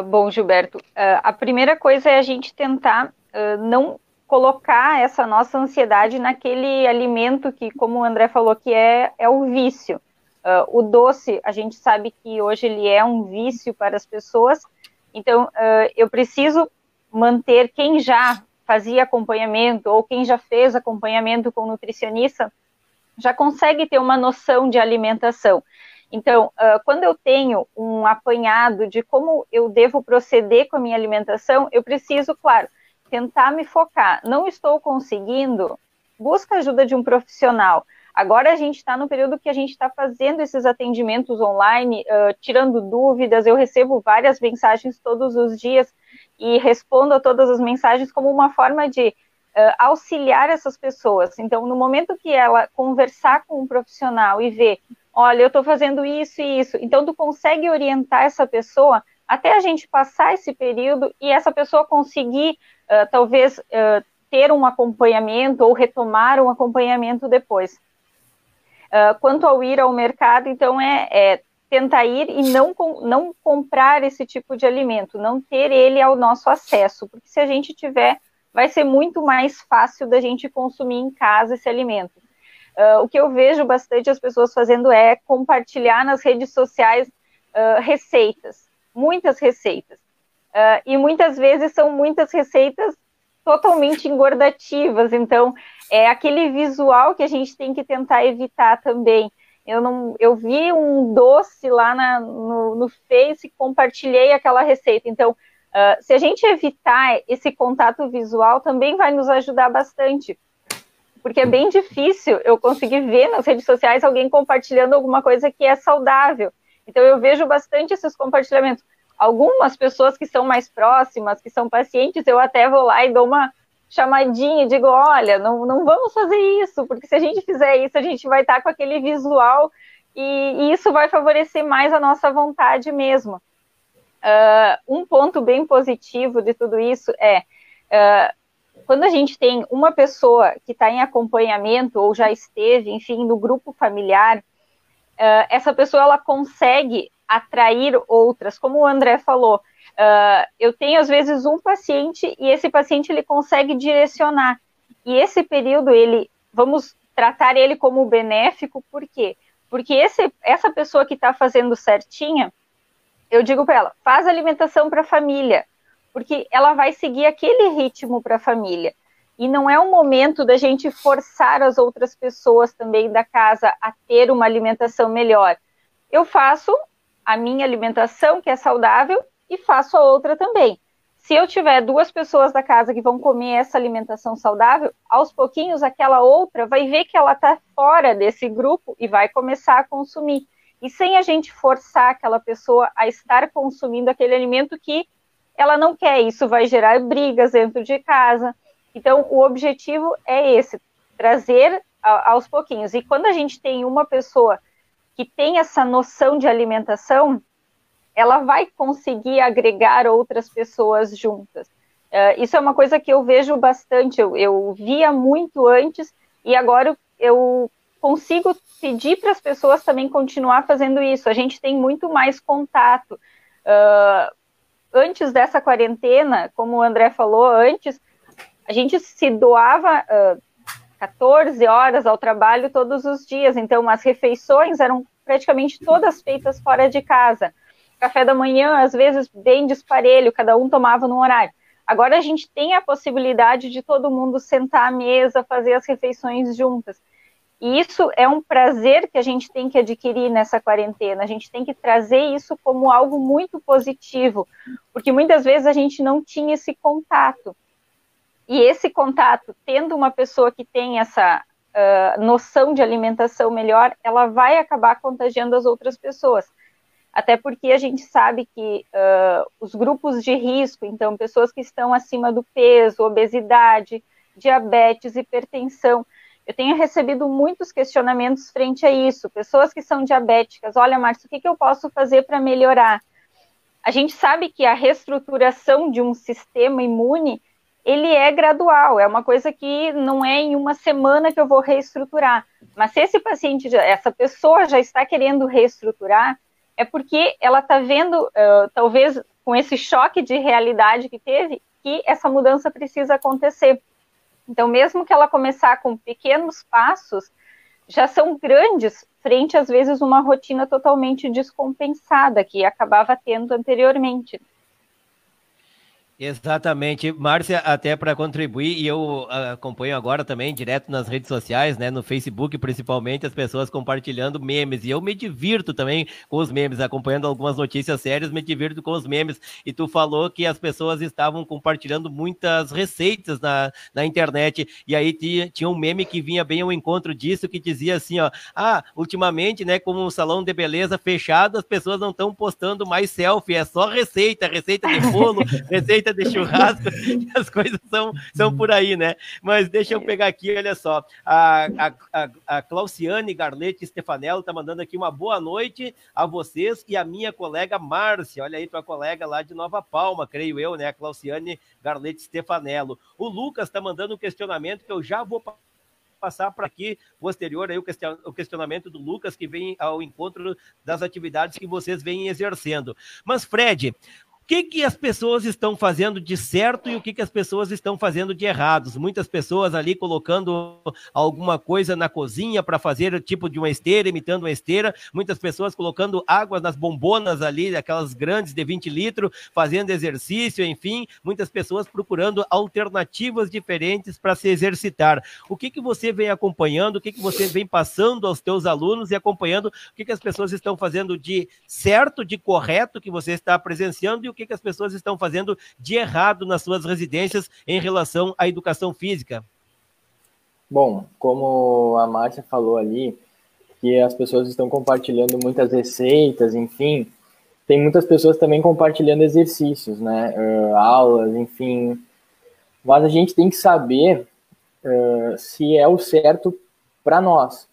Bom, Gilberto, a primeira coisa é a gente tentar não colocar essa nossa ansiedade naquele alimento que, como o André falou, que é o vício. O doce, a gente sabe que hoje ele é um vício para as pessoas, então eu preciso manter quem já fazia acompanhamento ou quem já fez acompanhamento com nutricionista, já consegue ter uma noção de alimentação. Então, quando eu tenho um apanhado de como eu devo proceder com a minha alimentação, eu preciso, claro, tentar me focar. Não estou conseguindo, busca a ajuda de um profissional. Agora a gente está no período que a gente está fazendo esses atendimentos online, tirando dúvidas, eu recebo várias mensagens todos os dias e respondo a todas as mensagens como uma forma de auxiliar essas pessoas. Então, no momento que ela conversar com um profissional e ver, olha, eu estou fazendo isso e isso, então tu consegue orientar essa pessoa até a gente passar esse período e essa pessoa conseguir, talvez, ter um acompanhamento ou retomar um acompanhamento depois. Quanto ao ir ao mercado, então, é tentar ir e não comprar esse tipo de alimento, não ter ele ao nosso acesso, porque se a gente tiver, vai ser muito mais fácil da gente consumir em casa esse alimento. O que eu vejo bastante as pessoas fazendo é compartilhar nas redes sociais receitas, muitas receitas. E muitas vezes são muitas receitas totalmente engordativas, então é aquele visual que a gente tem que tentar evitar também. Eu vi um doce lá no Face, compartilhei aquela receita, então se a gente evitar esse contato visual também vai nos ajudar bastante, porque é bem difícil eu conseguir ver nas redes sociais alguém compartilhando alguma coisa que é saudável. Então eu vejo bastante esses compartilhamentos. Algumas pessoas que são mais próximas, que são pacientes, eu até vou lá e dou uma chamadinha e digo, olha, não vamos fazer isso, porque se a gente fizer isso, a gente vai estar com aquele visual e isso vai favorecer mais a nossa vontade mesmo. Um ponto bem positivo de tudo isso é quando a gente tem uma pessoa que está em acompanhamento ou já esteve, enfim, no grupo familiar, essa pessoa ela consegue atrair outras. Como o André falou, eu tenho às vezes um paciente e esse paciente ele consegue direcionar. E esse período, vamos tratar ele como benéfico, por quê? Porque essa pessoa que está fazendo certinha, eu digo para ela, faz alimentação para a família, porque ela vai seguir aquele ritmo para a família. E não é um momento da gente forçar as outras pessoas também da casa a ter uma alimentação melhor. Eu faço a minha alimentação, que é saudável, e faço a outra também. Se eu tiver 2 pessoas da casa que vão comer essa alimentação saudável, aos pouquinhos aquela outra vai ver que ela está fora desse grupo e vai começar a consumir. E sem a gente forçar aquela pessoa a estar consumindo aquele alimento que ela não quer, isso vai gerar brigas dentro de casa. Então, o objetivo é esse, trazer aos pouquinhos. E quando a gente tem uma pessoa que tem essa noção de alimentação, ela vai conseguir agregar outras pessoas juntas. Isso é uma coisa que eu vejo bastante, eu via muito antes, e agora eu consigo pedir para as pessoas também continuar fazendo isso. A gente tem muito mais contato. Antes dessa quarentena, como o André falou antes, a gente se doava 14 horas ao trabalho todos os dias, então as refeições eram praticamente todas feitas fora de casa. Café da manhã, às vezes, bem disparelho, cada um tomava num horário. Agora a gente tem a possibilidade de todo mundo sentar à mesa, fazer as refeições juntas. E isso é um prazer que a gente tem que adquirir nessa quarentena. A gente tem que trazer isso como algo muito positivo, porque muitas vezes a gente não tinha esse contato. E esse contato, tendo uma pessoa que tem essa noção de alimentação melhor, ela vai acabar contagiando as outras pessoas. Até porque a gente sabe que os grupos de risco, então pessoas que estão acima do peso, obesidade, diabetes, hipertensão, eu tenho recebido muitos questionamentos frente a isso. Pessoas que são diabéticas, olha, Márcio, o que eu posso fazer para melhorar? A gente sabe que a reestruturação de um sistema imune, ele é gradual, é uma coisa que não é em uma semana que eu vou reestruturar. Mas se esse paciente, essa pessoa já está querendo reestruturar, é porque ela está vendo, talvez com esse choque de realidade que teve, que essa mudança precisa acontecer. Então, mesmo que ela começar com pequenos passos, já são grandes frente, às vezes, uma rotina totalmente descompensada que acabava tendo anteriormente. Exatamente, Márcia, até para contribuir, e eu acompanho agora também direto nas redes sociais, né, no Facebook principalmente, as pessoas compartilhando memes, e eu me divirto também com os memes, acompanhando algumas notícias sérias, me divirto com os memes, e tu falou que as pessoas estavam compartilhando muitas receitas na internet, e aí tinha um meme que vinha bem ao encontro disso, que dizia assim, ó, ultimamente, né, como um salão de beleza fechado, as pessoas não estão postando mais selfie, é só receita de bolo, receita de churrasco, as coisas são por aí, né? Mas deixa eu pegar aqui, olha só, a Clauciane Garlete Stefanello tá mandando aqui uma boa noite a vocês e a minha colega Márcia, olha aí tua colega lá de Nova Palma, creio eu, né? A Clauciane Garlete Stefanello. O Lucas tá mandando um questionamento que eu já vou passar para aqui, posterior aí o questionamento do Lucas, que vem ao encontro das atividades que vocês vêm exercendo. Mas, Fred, o que as pessoas estão fazendo de certo e o que as pessoas estão fazendo de errados? Muitas pessoas ali colocando alguma coisa na cozinha para fazer tipo de uma esteira, imitando uma esteira. Muitas pessoas colocando água nas bombonas ali, aquelas grandes de 20 litros, fazendo exercício, enfim. Muitas pessoas procurando alternativas diferentes para se exercitar. O que você vem acompanhando, o que você vem passando aos teus alunos e acompanhando o que as pessoas estão fazendo de certo, de correto que você está presenciando e o que as pessoas estão fazendo de errado nas suas residências em relação à educação física? Bom, como a Márcia falou ali, que as pessoas estão compartilhando muitas receitas, enfim, tem muitas pessoas também compartilhando exercícios, né, aulas, enfim, mas a gente tem que saber se é o certo para nós,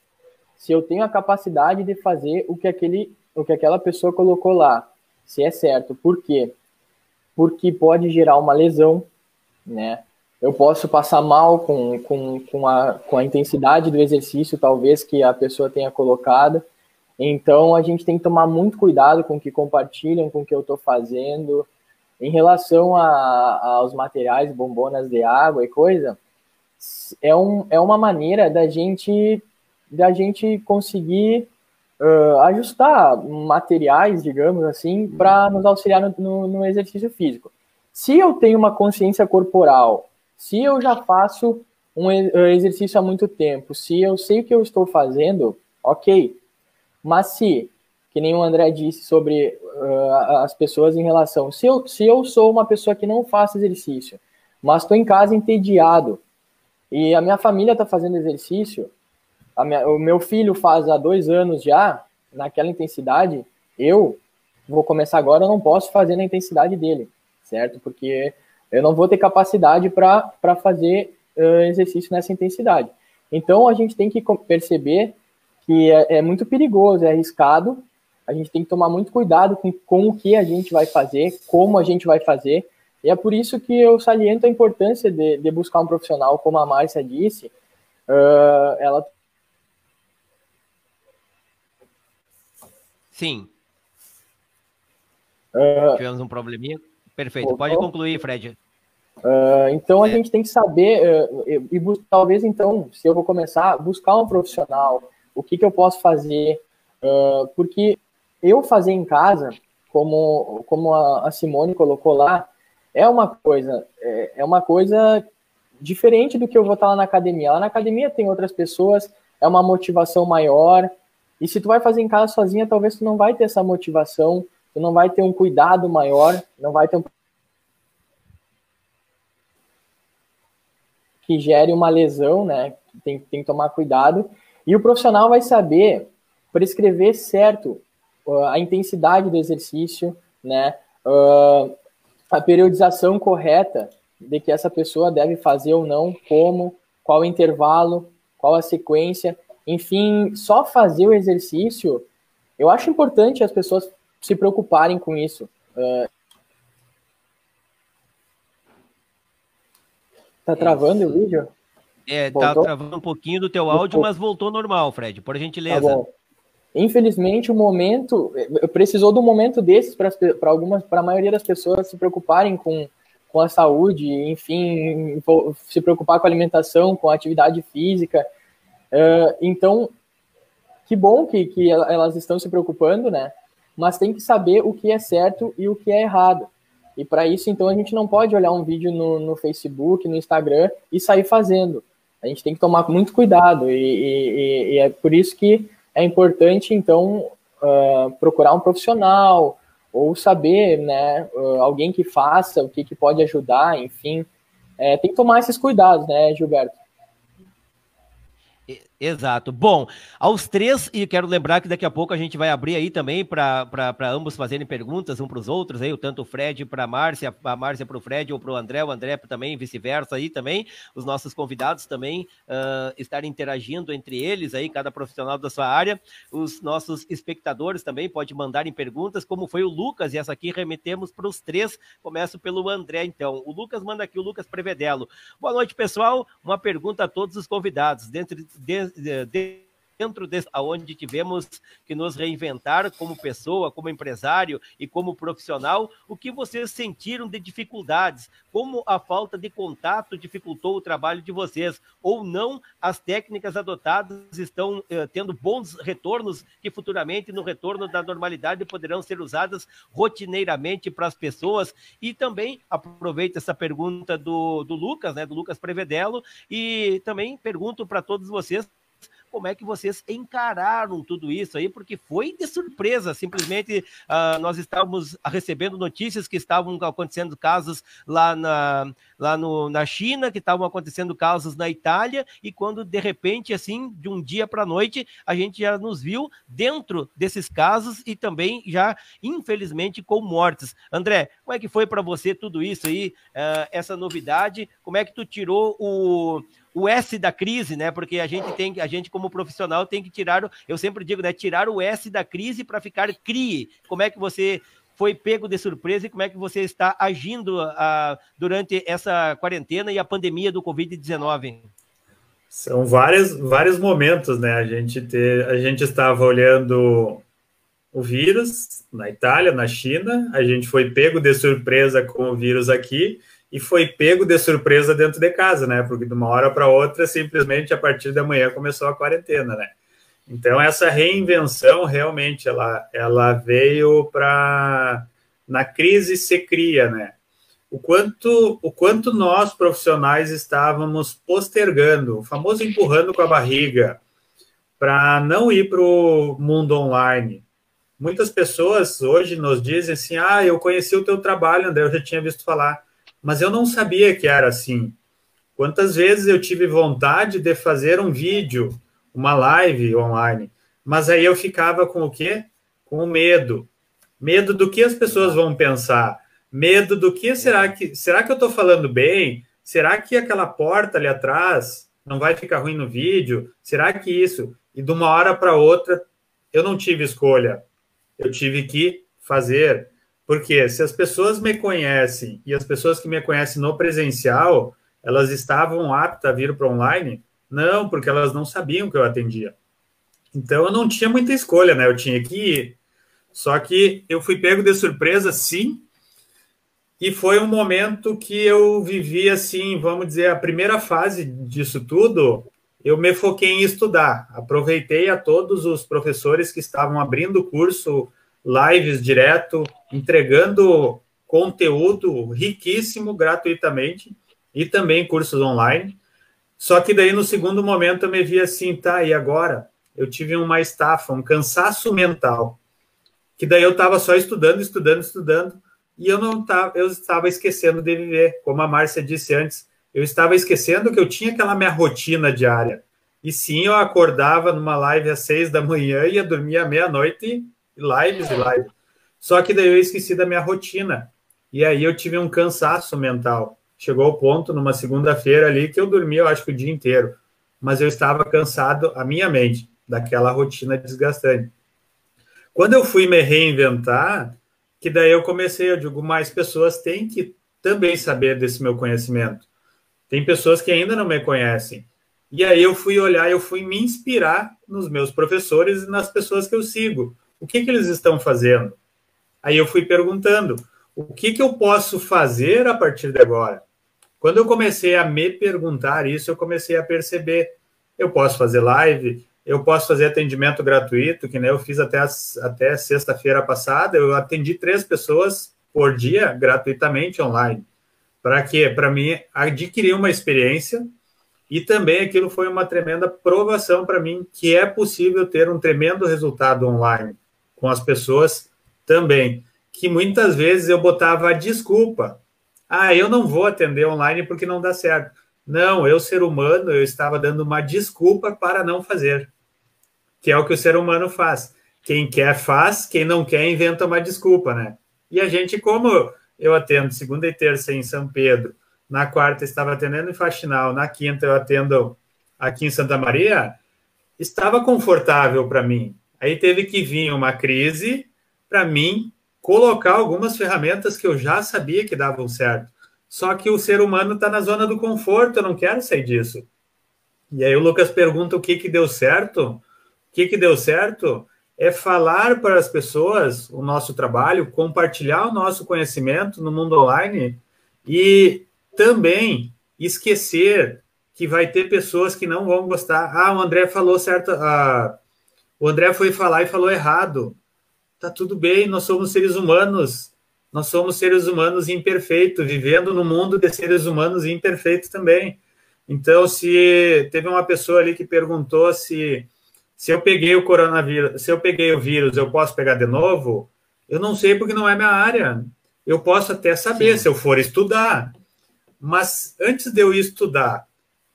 se eu tenho a capacidade de fazer o que aquela pessoa colocou lá, se é certo. Por quê? Porque pode gerar uma lesão, né? Eu posso passar mal com a intensidade do exercício, talvez, que a pessoa tenha colocado, Então, a gente tem que tomar muito cuidado com o que compartilham, com o que eu estou fazendo. Em relação aos materiais, bombonas de água e coisa, é uma maneira da gente conseguir ajustar materiais, digamos assim, para nos auxiliar no exercício físico. Se eu tenho uma consciência corporal, se eu já faço um exercício há muito tempo, se eu sei o que eu estou fazendo, ok. Mas se, que nem o André disse sobre as pessoas em relação, se eu sou uma pessoa que não faço exercício, mas estou em casa entediado, e a minha família está fazendo exercício, o meu filho faz há 2 anos já, naquela intensidade, eu vou começar agora, eu não posso fazer na intensidade dele, certo? Porque eu não vou ter capacidade para fazer exercício nessa intensidade. Então, a gente tem que perceber que é muito perigoso, é arriscado, a gente tem que tomar muito cuidado com o que a gente vai fazer, como a gente vai fazer, e é por isso que eu saliento a importância de buscar um profissional, como a Márcia disse, ela... Sim. Tivemos um probleminha. Perfeito. Pode concluir, Fred. Então, a gente tem que saber, talvez, então, se eu vou começar, buscar um profissional, o que eu posso fazer, porque eu fazer em casa, como a Simone colocou lá, é uma coisa diferente do que eu vou estar lá na academia. Lá na academia tem outras pessoas, é uma motivação maior, e se tu vai fazer em casa sozinha, talvez tu não vai ter essa motivação, tu não vai ter um cuidado maior, não vai ter que gere uma lesão, né? Tem que tomar cuidado. E o profissional vai saber prescrever certo a intensidade do exercício, né? A periodização correta de que essa pessoa deve fazer ou não, como, qual o intervalo, qual a sequência. Enfim, só fazer o exercício, eu acho importante as pessoas se preocuparem com isso. Tá travando o vídeo? Tá travando um pouquinho do teu áudio, mas voltou normal, Fred, por gentileza. Tá bom. Infelizmente, o momento precisou de um momento desses para a maioria das pessoas se preocuparem com a saúde, enfim, se preocupar com a alimentação, com a atividade física. Então, que bom que elas estão se preocupando, né? Mas tem que saber o que é certo e o que é errado. E para isso, então, a gente não pode olhar um vídeo no Facebook, no Instagram e sair fazendo. A gente tem que tomar muito cuidado. E é por isso que é importante, então, procurar um profissional ou saber, né, alguém que faça, o que pode ajudar, enfim. Tem que tomar esses cuidados, né, Gilberto? Exato. Bom, aos três, e quero lembrar que daqui a pouco a gente vai abrir aí também para ambos fazerem perguntas um para os outros, aí, tanto o Fred para a Márcia para o Fred ou para o André também, vice-versa aí também, os nossos convidados também estarem interagindo entre eles aí, cada profissional da sua área, os nossos espectadores também podem mandarem perguntas, como foi o Lucas, e essa aqui remetemos para os três, começo pelo André então, o Lucas manda aqui, o Lucas Prevedelo. Boa noite, pessoal, uma pergunta a todos os convidados, dentro desse aonde tivemos que nos reinventar como pessoa, como empresário e como profissional, o que vocês sentiram de dificuldades? Como a falta de contato dificultou o trabalho de vocês? Ou não as técnicas adotadas estão tendo bons retornos que futuramente, no retorno da normalidade, poderão ser usadas rotineiramente para as pessoas? E também aproveito essa pergunta do Lucas, né, do Lucas Prevedelo, e também pergunto para todos vocês como é que vocês encararam tudo isso aí, porque foi de surpresa, simplesmente nós estávamos recebendo notícias que estavam acontecendo casos lá na China, que estavam acontecendo casos na Itália, e quando de repente, assim, de um dia para a noite, a gente já nos viu dentro desses casos e também já, infelizmente, com mortes. André, como é que foi para você tudo isso aí, essa novidade? Como é que tu tirou o S da crise, né? Porque a gente como profissional tem que tirar, eu sempre digo, né? Tirar o S da crise para ficar CRI. Como é que você foi pego de surpresa e como é que você está agindo durante essa quarentena e a pandemia do Covid-19? São vários momentos, né? A gente estava olhando o vírus na Itália, na China, a gente foi pego de surpresa com o vírus aqui e foi pego de surpresa dentro de casa, né? Porque de uma hora para outra, simplesmente a partir da manhã começou a quarentena, né? Então essa reinvenção realmente ela veio para na crise se cria, né? O quanto nós profissionais estávamos postergando, o famoso empurrando com a barriga para não ir para o mundo online. Muitas pessoas hoje nos dizem assim, eu conheci o teu trabalho, André, eu já tinha visto falar, mas eu não sabia que era assim. Quantas vezes eu tive vontade de fazer um vídeo, uma live online, mas aí eu ficava com o quê? Com medo. Medo do que as pessoas vão pensar, medo do que será que eu estou falando bem? Será que aquela porta ali atrás não vai ficar ruim no vídeo? Será que isso? E de uma hora para outra eu não tive escolha. Eu tive que fazer, porque se as pessoas me conhecem e as pessoas que me conhecem no presencial, elas estavam aptas a vir para online? Não, porque elas não sabiam que eu atendia. Então eu não tinha muita escolha, né? Eu tinha que ir. Só que eu fui pego de surpresa, sim, e foi um momento que eu vivi, assim, vamos dizer, a primeira fase disso tudo, eu me foquei em estudar. Aproveitei a todos os professores que estavam abrindo o curso, lives direto, entregando conteúdo riquíssimo gratuitamente e também cursos online. Só que daí, no segundo momento, eu me vi assim, tá, e agora? Eu tive uma estafa, um cansaço mental, que daí eu estava só estudando, e eu estava esquecendo de viver. Como a Márcia disse antes, eu estava esquecendo que eu tinha aquela minha rotina diária. E sim, eu acordava numa live às 6 da manhã e ia dormir à meia-noite, e lives. Só que daí eu esqueci da minha rotina. E aí eu tive um cansaço mental. Chegou ao ponto, numa segunda-feira ali, que eu dormia, eu acho que o dia inteiro. Mas eu estava cansado, a minha mente, daquela rotina desgastante. Quando eu fui me reinventar, que daí eu digo, mais pessoas têm que também saber desse meu conhecimento. Tem pessoas que ainda não me conhecem. E aí eu fui olhar, eu fui me inspirar nos meus professores e nas pessoas que eu sigo. O que eles estão fazendo? Aí eu fui perguntando, o que eu posso fazer a partir de agora? Quando eu comecei a me perguntar isso, eu comecei a perceber, eu posso fazer live, eu posso fazer atendimento gratuito, que nem eu fiz até sexta-feira passada, eu atendi 3 pessoas por dia, gratuitamente, online. Para quê? Para mim adquirir uma experiência, e também aquilo foi uma tremenda provação para mim, que é possível ter um tremendo resultado online, com as pessoas também, que muitas vezes eu botava a desculpa, eu não vou atender online porque não dá certo. Não, eu, ser humano, eu estava dando uma desculpa para não fazer, que é o que o ser humano faz. Quem quer faz, quem não quer inventa uma desculpa, né? E a gente, como eu atendo segunda e terça em São Pedro, na quarta estava atendendo em Faxinal, na quinta eu atendo aqui em Santa Maria, estava confortável para mim. Aí teve que vir uma crise para mim colocar algumas ferramentas que eu já sabia que davam certo. Só que o ser humano está na zona do conforto, eu não quero sair disso. E aí o Lucas pergunta o que deu certo. O que deu certo é falar para as pessoas o nosso trabalho, compartilhar o nosso conhecimento no mundo online e também esquecer que vai ter pessoas que não vão gostar. O André falou certo, o André foi falar e falou errado. Tá tudo bem, nós somos seres humanos imperfeitos, vivendo no mundo de seres humanos imperfeitos também. Então, se teve uma pessoa ali que perguntou se eu peguei o coronavírus, se eu peguei o vírus, eu posso pegar de novo? Eu não sei, porque não é minha área. Eu posso até saber, se eu for estudar. Mas antes de eu estudar,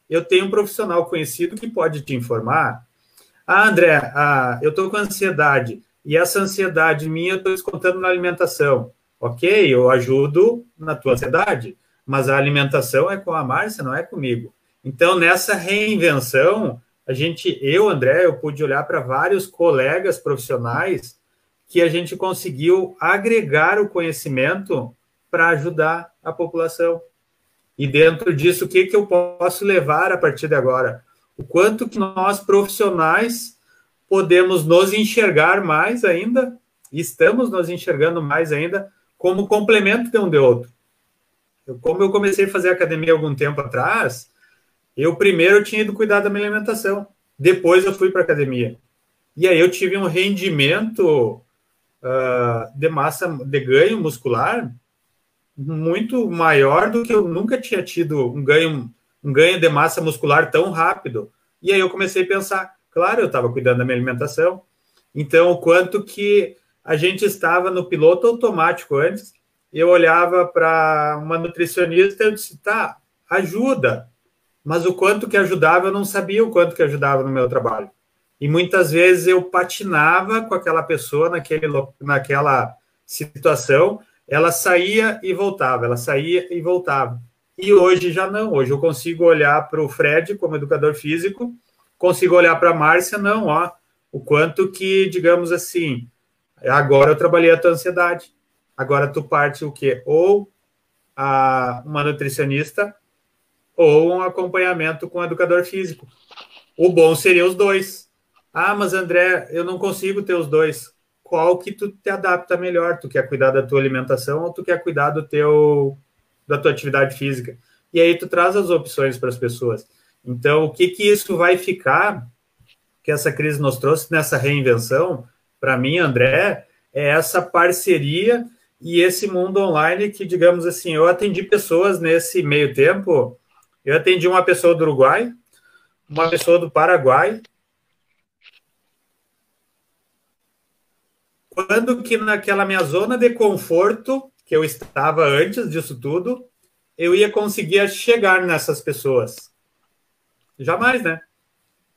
eu tenho um profissional conhecido que pode te informar. André, eu estou com ansiedade, e essa ansiedade minha eu estou descontando na alimentação. Ok, eu ajudo na tua ansiedade, mas a alimentação é com a Márcia, não é comigo. Então, nessa reinvenção, André, eu pude olhar para vários colegas profissionais que a gente conseguiu agregar o conhecimento para ajudar a população. E dentro disso, o que eu posso levar a partir de agora? O quanto que nós, profissionais, podemos nos enxergar mais ainda, e estamos nos enxergando mais ainda, como complemento de um de outro. Como eu comecei a fazer academia algum tempo atrás, eu primeiro tinha ido cuidar da minha alimentação, depois eu fui para a academia. E aí eu tive um rendimento de massa, de ganho muscular muito maior do que eu nunca tinha tido um ganho de massa muscular tão rápido. E aí eu comecei a pensar, claro, eu estava cuidando da minha alimentação, então o quanto que a gente estava no piloto automático antes, eu olhava para uma nutricionista e eu disse, tá, ajuda, mas o quanto que ajudava, eu não sabia o quanto que ajudava no meu trabalho. E muitas vezes eu patinava com aquela pessoa naquela situação, ela saía e voltava, ela saía e voltava. E hoje já não, hoje eu consigo olhar para o Fred como educador físico, consigo olhar para a Márcia, não, ó, o quanto que, digamos assim, agora eu trabalhei a tua ansiedade, agora tu parte o quê? Ou uma nutricionista ou um acompanhamento com um educador físico. O bom seria os dois. Ah, mas André, eu não consigo ter os dois. Qual que tu te adapta melhor? Tu quer cuidar da tua alimentação ou tu quer cuidar da tua atividade física? E aí tu traz as opções para as pessoas. Então, o que isso vai ficar, que essa crise nos trouxe nessa reinvenção, para mim, André, é essa parceria e esse mundo online que, digamos assim, eu atendi pessoas nesse meio tempo, eu atendi uma pessoa do Uruguai, uma pessoa do Paraguai, quando que naquela minha zona de conforto, que eu estava antes disso tudo, eu ia conseguir chegar nessas pessoas. Jamais, né?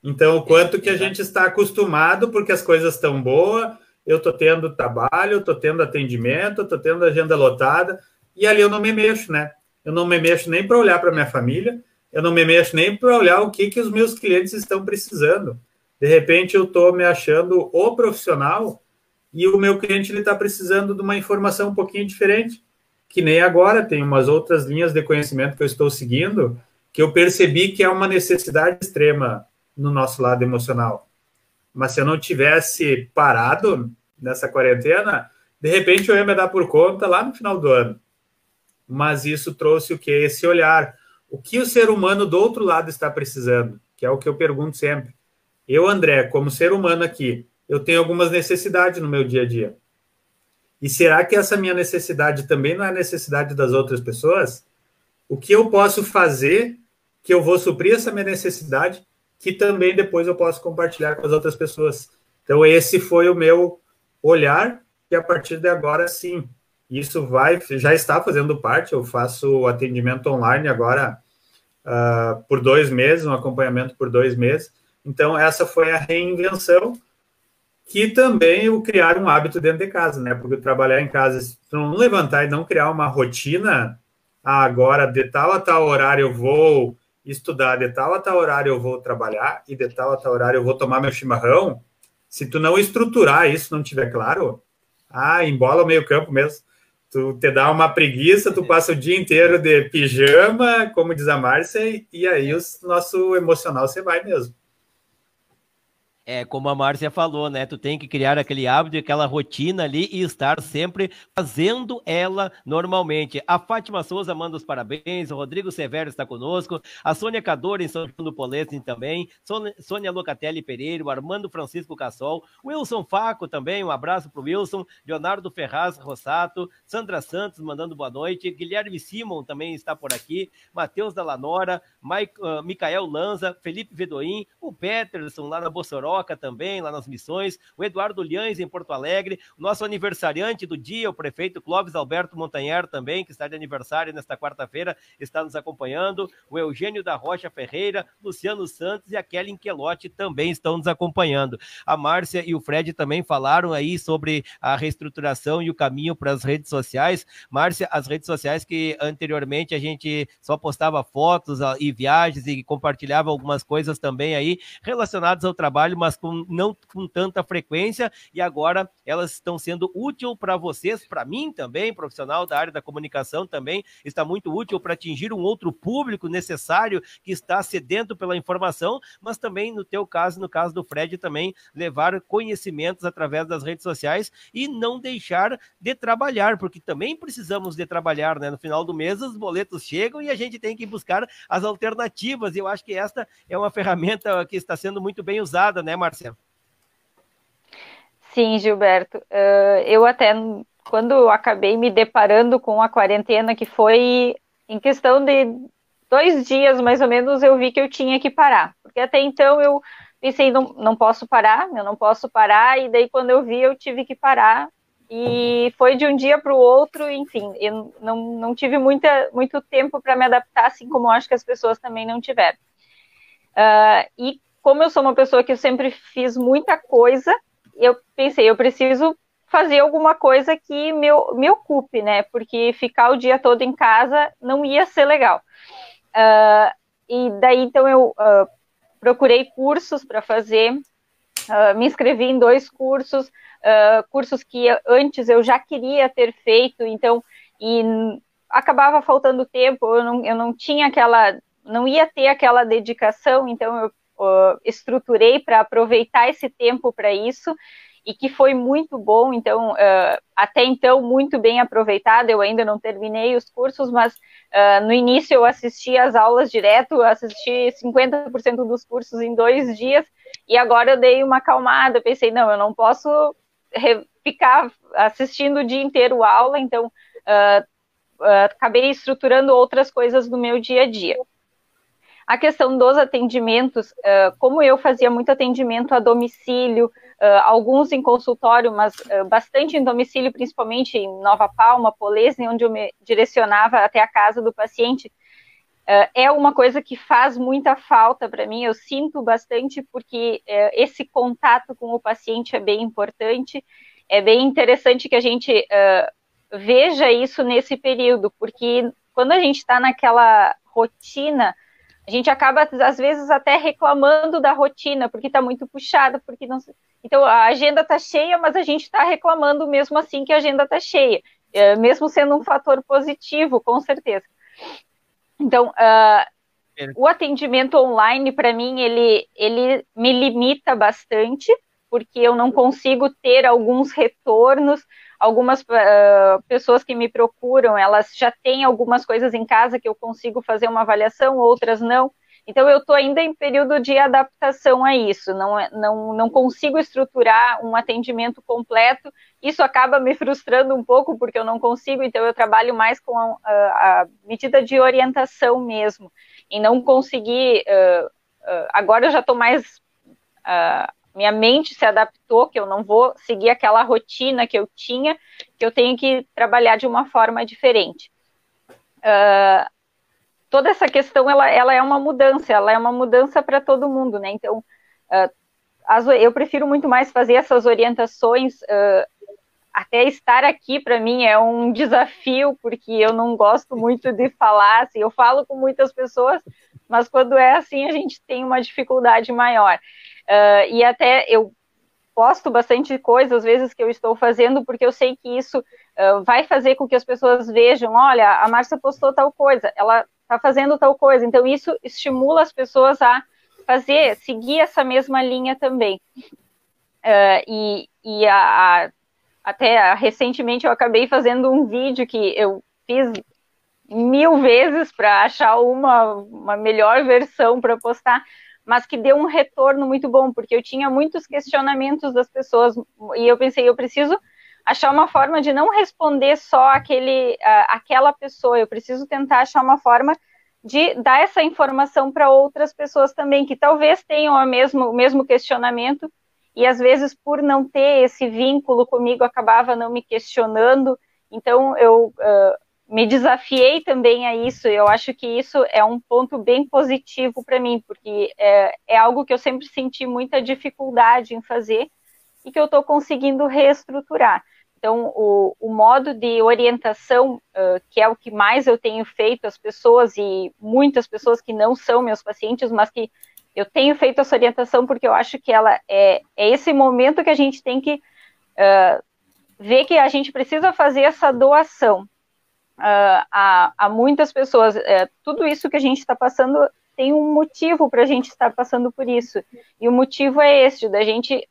Então, o quanto que a gente está acostumado, porque as coisas estão boas, eu estou tendo trabalho, estou tendo atendimento, estou tendo agenda lotada, e ali eu não me mexo, né? Eu não me mexo nem para olhar para minha família, eu não me mexo nem para olhar o que os meus clientes estão precisando. De repente, eu estou me achando o profissional e o meu cliente está precisando de uma informação um pouquinho diferente, que nem agora, tem umas outras linhas de conhecimento que eu estou seguindo, que eu percebi que é uma necessidade extrema no nosso lado emocional. Mas se eu não tivesse parado nessa quarentena, de repente eu ia me dar por conta lá no final do ano. Mas isso trouxe o quê? Esse olhar. O que o ser humano do outro lado está precisando? Que é o que eu pergunto sempre. Eu, André, como ser humano aqui, eu tenho algumas necessidades no meu dia a dia. E será que essa minha necessidade também não é a necessidade das outras pessoas? O que eu posso fazer que eu vou suprir essa minha necessidade, que também depois eu posso compartilhar com as outras pessoas? Então, esse foi o meu olhar, e a partir de agora, sim, isso já está fazendo parte. Eu faço atendimento online agora por 2 meses, um acompanhamento por 2 meses. Então, essa foi a reinvenção, que também o criar um hábito dentro de casa, né? Porque trabalhar em casa, se tu não levantar e não criar uma rotina, agora de tal a tal horário eu vou estudar, de tal a tal horário eu vou trabalhar e de tal a tal horário eu vou tomar meu chimarrão, se tu não estruturar isso, não tiver claro, embola o meio campo mesmo. Tu te dá uma preguiça, tu passa o dia inteiro de pijama, como diz a Márcia, e aí o nosso emocional você vai mesmo. É, como a Márcia falou, né? Tu tem que criar aquele hábito, aquela rotina ali e estar sempre fazendo ela normalmente. A Fátima Souza manda os parabéns, o Rodrigo Severo está conosco, a Sônia Cadora em São João do Polestin também, Sônia Locatelli Pereira, o Armando Francisco Cassol, o Wilson Faco também, um abraço para o Wilson, Leonardo Ferraz Rossato, Sandra Santos mandando boa noite, Guilherme Simon também está por aqui, Matheus Dallanora, Micael Lanza, Felipe Vedoim, o Peterson lá na Bossoró também, lá nas Missões, o Eduardo Liães em Porto Alegre, o nosso aniversariante do dia, o prefeito Clóvis Alberto Montanher também, que está de aniversário nesta quarta-feira, está nos acompanhando, o Eugênio da Rocha Ferreira, Luciano Santos e a Kelly Quelotti também estão nos acompanhando. A Márcia e o Fred também falaram aí sobre a reestruturação e o caminho para as redes sociais. Márcia, as redes sociais que anteriormente a gente só postava fotos e viagens e compartilhava algumas coisas também aí relacionadas ao trabalho, mas não com tanta frequência, e agora elas estão sendo úteis para vocês, para mim também, profissional da área da comunicação também, está muito útil para atingir um outro público necessário que está sedento pela informação, mas também no teu caso, no caso do Fred também, levar conhecimentos através das redes sociais e não deixar de trabalhar, porque também precisamos de trabalhar, né? No final do mês os boletos chegam e a gente tem que buscar as alternativas, e eu acho que esta é uma ferramenta que está sendo muito bem usada, né, Márcia? Sim, Gilberto. Eu até, quando acabei me deparando com a quarentena, que foi em questão de 2 dias, mais ou menos, eu vi que eu tinha que parar. Porque até então eu pensei, não posso parar, eu não posso parar, e daí quando eu vi, eu tive que parar. E foi de um dia para o outro, enfim, eu não tive muito tempo para me adaptar, assim como eu acho que as pessoas também não tiveram. E como eu sou uma pessoa que eu sempre fiz muita coisa, eu pensei, eu preciso fazer alguma coisa que me ocupe, né? Porque ficar o dia todo em casa não ia ser legal. E daí, então, eu procurei cursos para fazer, me inscrevi em 2 cursos, cursos que antes eu já queria ter feito, então, e acabava faltando tempo, eu não tinha não ia ter aquela dedicação, então eu estruturei para aproveitar esse tempo para isso, e que foi muito bom, então, até então, muito bem aproveitado. Eu ainda não terminei os cursos, mas no início eu assisti as aulas direto, assisti 50% dos cursos em 2 dias, e agora eu dei uma acalmada, pensei, não, eu não posso ficar assistindo o dia inteiro aula, então acabei estruturando outras coisas no meu dia a dia. A questão dos atendimentos, como eu fazia muito atendimento a domicílio, alguns em consultório, mas bastante em domicílio, principalmente em Nova Palma, Polesne, onde eu me direcionava até a casa do paciente, é uma coisa que faz muita falta para mim, eu sinto bastante, porque esse contato com o paciente é bem importante, é bem interessante que a gente veja isso nesse período, porque quando a gente está naquela rotina, a gente acaba, às vezes, até reclamando da rotina, porque está muito puxada, porque não... Então, a agenda está cheia, mas a gente está reclamando mesmo assim que a agenda está cheia, mesmo sendo um fator positivo, com certeza. Então, o atendimento online, para mim, ele me limita bastante, porque eu não consigo ter alguns retornos. Algumas pessoas que me procuram, elas já têm algumas coisas em casa que eu consigo fazer uma avaliação, outras não. Então, eu estou ainda em período de adaptação a isso. Não consigo estruturar um atendimento completo. Isso acaba me frustrando um pouco, porque eu não consigo. Então, eu trabalho mais com a medida de orientação mesmo. E não conseguir... agora eu já estou mais... minha mente se adaptou, que eu não vou seguir aquela rotina que eu tinha, que eu tenho que trabalhar de uma forma diferente. Toda essa questão, ela é uma mudança para todo mundo, né? Então, eu prefiro muito mais fazer essas orientações, até estar aqui para mim é um desafio, porque eu não gosto muito de falar, assim, eu falo com muitas pessoas, mas quando é assim a gente tem uma dificuldade maior. E até eu posto bastante coisa, às vezes, que eu estou fazendo, porque eu sei que isso vai fazer com que as pessoas vejam, olha, a Márcia postou tal coisa, ela está fazendo tal coisa, então isso estimula as pessoas a seguir essa mesma linha também. Até recentemente eu acabei fazendo um vídeo que eu fiz 1000 vezes para achar uma melhor versão para postar, mas que deu um retorno muito bom, porque eu tinha muitos questionamentos das pessoas, e eu pensei, eu preciso achar uma forma de não responder só aquela pessoa, eu preciso tentar achar uma forma de dar essa informação para outras pessoas também, que talvez tenham o mesmo questionamento, e às vezes por não ter esse vínculo comigo, acabava não me questionando, então eu me desafiei também a isso. Eu acho que isso é um ponto bem positivo para mim, porque é algo que eu sempre senti muita dificuldade em fazer e que eu estou conseguindo reestruturar. Então, o modo de orientação, que é o que mais eu tenho feito às pessoas, e muitas pessoas que não são meus pacientes, mas que eu tenho feito essa orientação porque eu acho que ela é esse momento que a gente tem que ver que a gente precisa fazer essa doação a muitas pessoas. Tudo isso que a gente está passando tem um motivo para a gente estar passando por isso, e o motivo é esse, da gente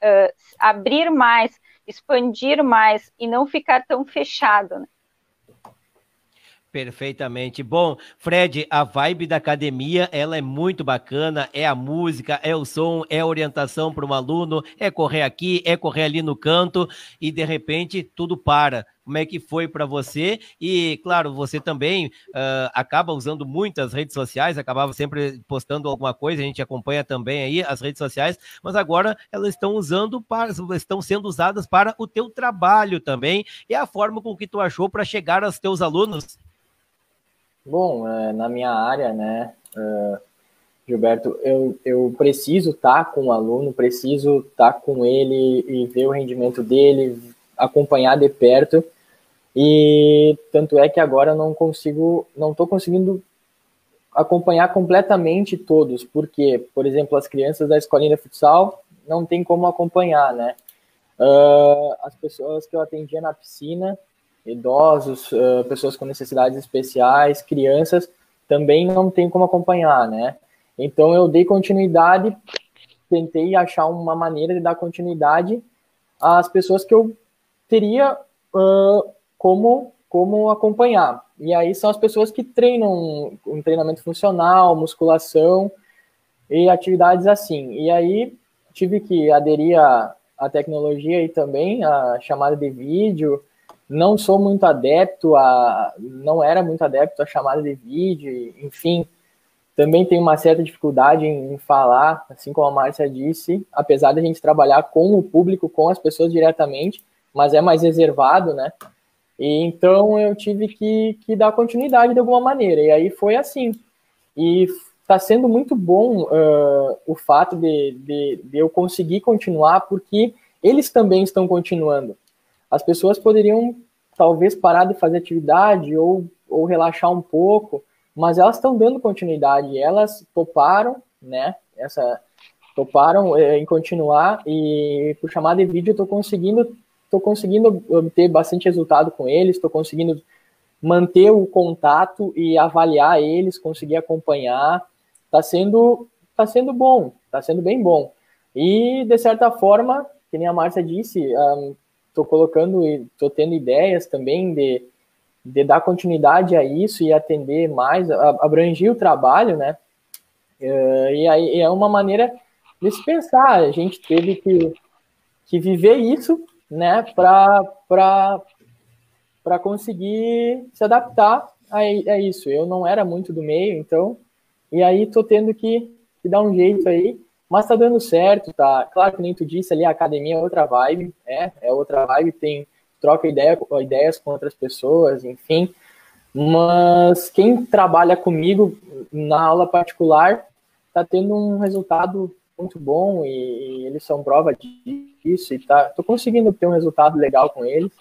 abrir mais, expandir mais e não ficar tão fechado, né? Perfeitamente. Bom, Fred, a vibe da academia, ela é muito bacana, é a música, é o som, é a orientação para um aluno, é correr aqui, é correr ali no canto, e de repente tudo para. Como é que foi para você? E, claro, você também acaba usando muitas redes sociais, acabava sempre postando alguma coisa, a gente acompanha também aí as redes sociais, mas agora elas estão sendo usadas para o teu trabalho também, e a forma com que tu achou para chegar aos teus alunos? Bom, na minha área, né, Gilberto, eu preciso estar com o aluno, preciso estar com ele e ver o rendimento dele, acompanhar de perto, e tanto é que agora eu não estou conseguindo acompanhar completamente todos, porque, por exemplo, as crianças da escolinha de futsal não tem como acompanhar, né? As pessoas que eu atendia na piscina, idosos, pessoas com necessidades especiais, crianças, também não tem como acompanhar, né? Então eu dei continuidade, tentei achar uma maneira de dar continuidade às pessoas que eu teria como acompanhar. E aí são as pessoas que treinam um treinamento funcional, musculação e atividades assim. E aí tive que aderir à tecnologia e também a chamada de vídeo. Não sou muito adepto não era muito adepto à chamada de vídeo, enfim, também tenho uma certa dificuldade em falar, assim como a Márcia disse, apesar de a gente trabalhar com o público, com as pessoas diretamente, mas é mais reservado, né? E então eu tive que dar continuidade de alguma maneira, e aí foi assim. E está sendo muito bom o fato de eu conseguir continuar, porque eles também estão continuando. As pessoas poderiam, talvez, parar de fazer atividade ou relaxar um pouco, mas elas estão dando continuidade. Elas toparam, né? Toparam em continuar, e por chamada de vídeo eu estou conseguindo obter bastante resultado com eles, estou conseguindo manter o contato e avaliar eles, conseguir acompanhar. Está sendo bom, está sendo bem bom. E, de certa forma, que nem a Márcia disse, estou tendo ideias também de dar continuidade a isso e atender mais, abrangir o trabalho, né? E aí é uma maneira de se pensar. A gente teve que viver isso, né? Para conseguir se adaptar a isso. Eu não era muito do meio, então, e aí estou tendo que dar um jeito aí. Mas tá dando certo, tá? Claro que nem tu disse ali, a academia é outra vibe, é outra vibe, troca ideias com outras pessoas, enfim. Mas quem trabalha comigo na aula particular tá tendo um resultado muito bom, e eles são prova disso, e tô conseguindo ter um resultado legal com eles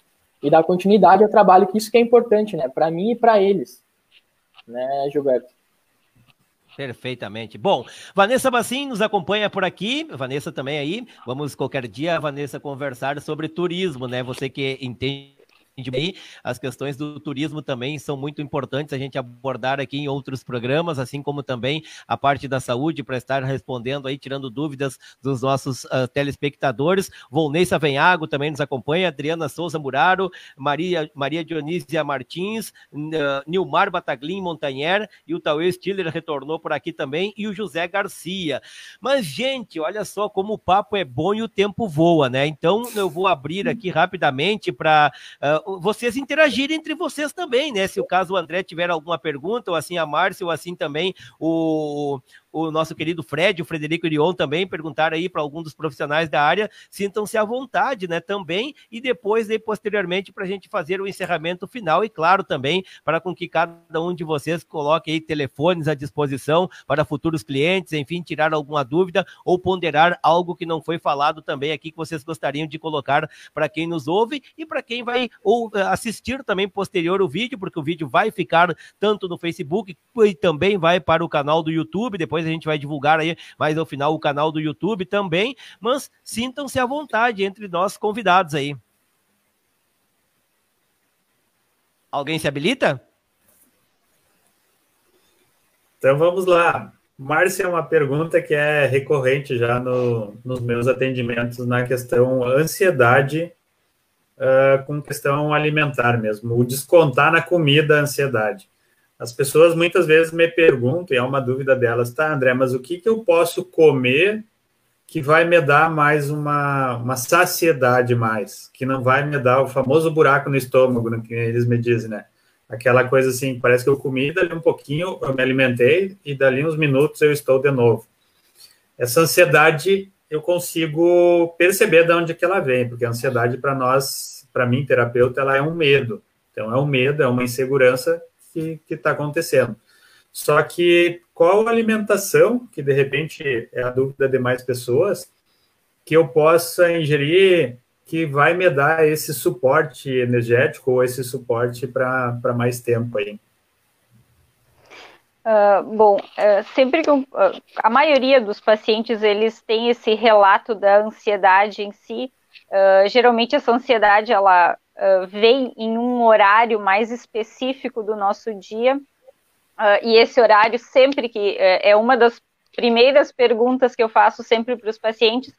e dar continuidade ao trabalho, que isso que é importante, né? Para mim e para eles, né, Gilberto? Perfeitamente. Bom, Vanessa Bassim nos acompanha por aqui, Vanessa também aí, vamos qualquer dia, Vanessa, conversar sobre turismo, né? Você que entende bem, as questões do turismo também são muito importantes a gente abordar aqui em outros programas, assim como também a parte da saúde, para estar respondendo aí, tirando dúvidas dos nossos telespectadores. Volney Savenhago também nos acompanha, Adriana Souza Muraro, Maria Dionísia Martins, Nilmar Bataglin Montanher, e o Tauê Stiller retornou por aqui também, e o José Garcia. Mas, gente, olha só como o papo é bom e o tempo voa, né? Então, eu vou abrir aqui rapidamente para vocês interagirem entre vocês também, né? Se o caso o André tiver alguma pergunta, ou assim a Márcia, ou assim também o nosso querido Fred, o Frederico Irion também, perguntar aí para algum dos profissionais da área, sintam-se à vontade, né, também, e depois, aí, posteriormente, para a gente fazer o encerramento final, e claro, também, para com que cada um de vocês coloque aí telefones à disposição para futuros clientes, enfim, tirar alguma dúvida, ou ponderar algo que não foi falado também aqui, que vocês gostariam de colocar para quem nos ouve, e para quem vai ou assistir também posterior o vídeo, porque o vídeo vai ficar tanto no Facebook e também vai para o canal do YouTube. Depois a gente vai divulgar aí mais ao final o canal do YouTube também, mas sintam-se à vontade entre nós convidados aí. Alguém se habilita? Então vamos lá. Márcia, uma pergunta que é recorrente já nos meus atendimentos na questão ansiedade, com questão alimentar mesmo, o descontar na comida a ansiedade. As pessoas muitas vezes me perguntam, e é uma dúvida delas, tá, André, mas o que eu posso comer que vai me dar mais uma saciedade mais, que não vai me dar o famoso buraco no estômago, né, que eles me dizem, né? Aquela coisa assim, parece que eu comi, dali um pouquinho, eu me alimentei, e dali uns minutos eu estou de novo. Essa ansiedade, eu consigo perceber de onde que ela vem, porque a ansiedade para nós, para mim, terapeuta, ela é um medo. Então, é um medo, é uma insegurança que está acontecendo. Só que qual alimentação, que de repente é a dúvida de mais pessoas, que eu possa ingerir que vai me dar esse suporte energético ou esse suporte para mais tempo aí? Sempre que a maioria dos pacientes, eles têm esse relato da ansiedade em si. Geralmente essa ansiedade, ela vem em um horário mais específico do nosso dia, e esse horário sempre que é uma das primeiras perguntas que eu faço sempre para os pacientes,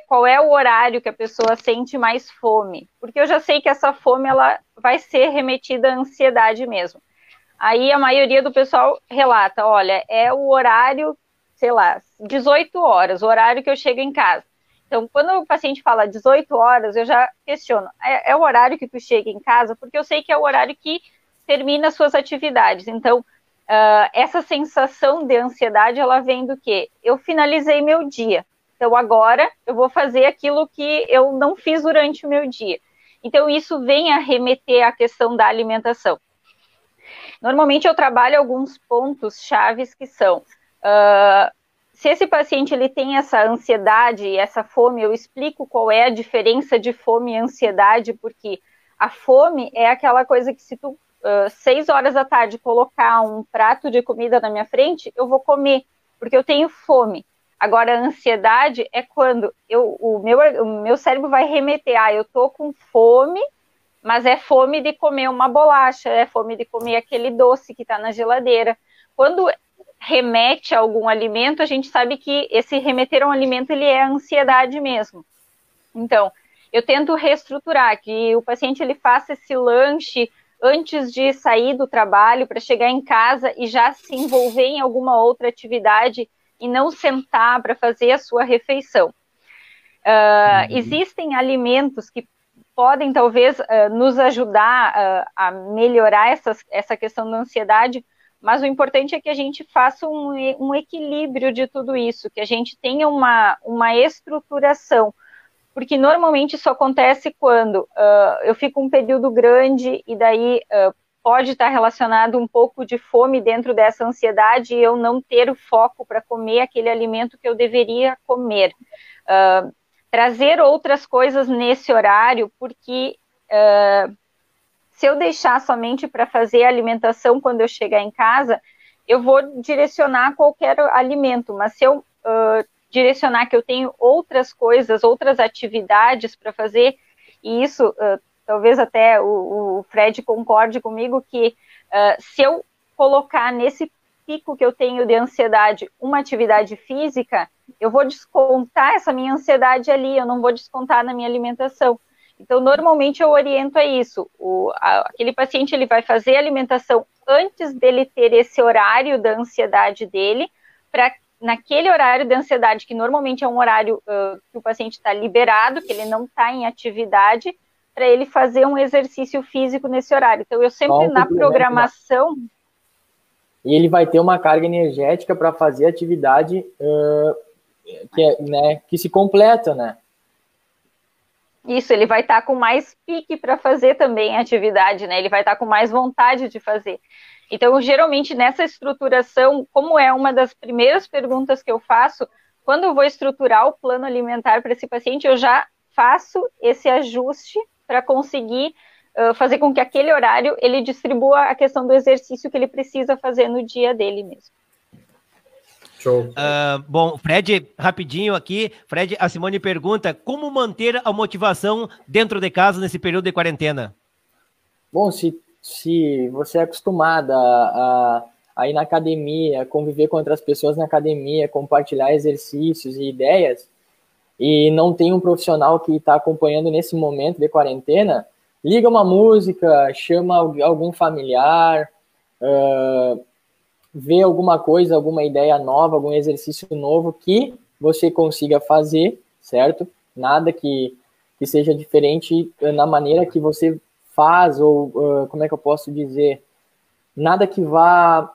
qual é o horário que a pessoa sente mais fome, porque eu já sei que essa fome ela vai ser remetida à ansiedade mesmo. Aí a maioria do pessoal relata, olha, é o horário, sei lá, 18 horas, o horário que eu chego em casa. Então, quando o paciente fala 18 horas, eu já questiono, é o horário que tu chega em casa? Porque eu sei que é o horário que termina as suas atividades. Então, essa sensação de ansiedade, ela vem do quê? Eu finalizei meu dia. Então, agora eu vou fazer aquilo que eu não fiz durante o meu dia. Então, isso vem a remeter à questão da alimentação. Normalmente, eu trabalho alguns pontos chaves que são... se esse paciente ele tem essa ansiedade e essa fome, eu explico qual é a diferença de fome e ansiedade, porque a fome é aquela coisa que se tu, 6 horas da tarde, colocar um prato de comida na minha frente, eu vou comer, porque eu tenho fome. Agora, a ansiedade é quando o meu cérebro vai remeter, eu tô com fome, mas é fome de comer uma bolacha, é fome de comer aquele doce que está na geladeira. Quando remete a algum alimento, a gente sabe que esse remeter a um alimento, ele é a ansiedade mesmo. Então, eu tento reestruturar, que o paciente ele faça esse lanche antes de sair do trabalho, para chegar em casa e já se envolver em alguma outra atividade e não sentar para fazer a sua refeição. Existem alimentos que podem, talvez, nos ajudar a melhorar essa questão da ansiedade, mas o importante é que a gente faça um equilíbrio de tudo isso, que a gente tenha uma estruturação, porque normalmente isso acontece quando eu fico um período grande e daí pode estar relacionado um pouco de fome dentro dessa ansiedade e eu não ter o foco para comer aquele alimento que eu deveria comer. Trazer outras coisas nesse horário, porque... se eu deixar somente para fazer a alimentação quando eu chegar em casa, eu vou direcionar qualquer alimento, mas se eu direcionar que eu tenho outras coisas, outras atividades para fazer, e isso, talvez até o Fred concorde comigo, que se eu colocar nesse pico que eu tenho de ansiedade uma atividade física, eu vou descontar essa minha ansiedade ali, eu não vou descontar na minha alimentação. Então, normalmente eu oriento a isso. Aquele paciente ele vai fazer a alimentação antes dele ter esse horário da ansiedade dele, para naquele horário de ansiedade, que normalmente é um horário que o paciente está liberado, que ele não está em atividade, para ele fazer um exercício físico nesse horário. Então, eu sempre na programação... E ele vai ter uma carga energética para fazer atividade que se completa, né? Isso, ele vai estar com mais pique para fazer também a atividade, né? Ele vai estar com mais vontade de fazer. Então, geralmente, nessa estruturação, como é uma das primeiras perguntas que eu faço, quando eu vou estruturar o plano alimentar para esse paciente, eu já faço esse ajuste para conseguir fazer com que aquele horário ele distribua a questão do exercício que ele precisa fazer no dia dele mesmo. Show. Bom, Fred, rapidinho aqui. Fred, a Simone pergunta, como manter a motivação dentro de casa nesse período de quarentena? Bom, se você é acostumada a ir na academia, conviver com outras pessoas na academia, compartilhar exercícios e ideias, e não tem um profissional que está acompanhando nesse momento de quarentena, liga uma música, chama algum familiar, vê alguma coisa, alguma ideia nova, algum exercício novo que você consiga fazer, certo? Nada que seja diferente na maneira que você faz, ou como é que eu posso dizer? Nada que vá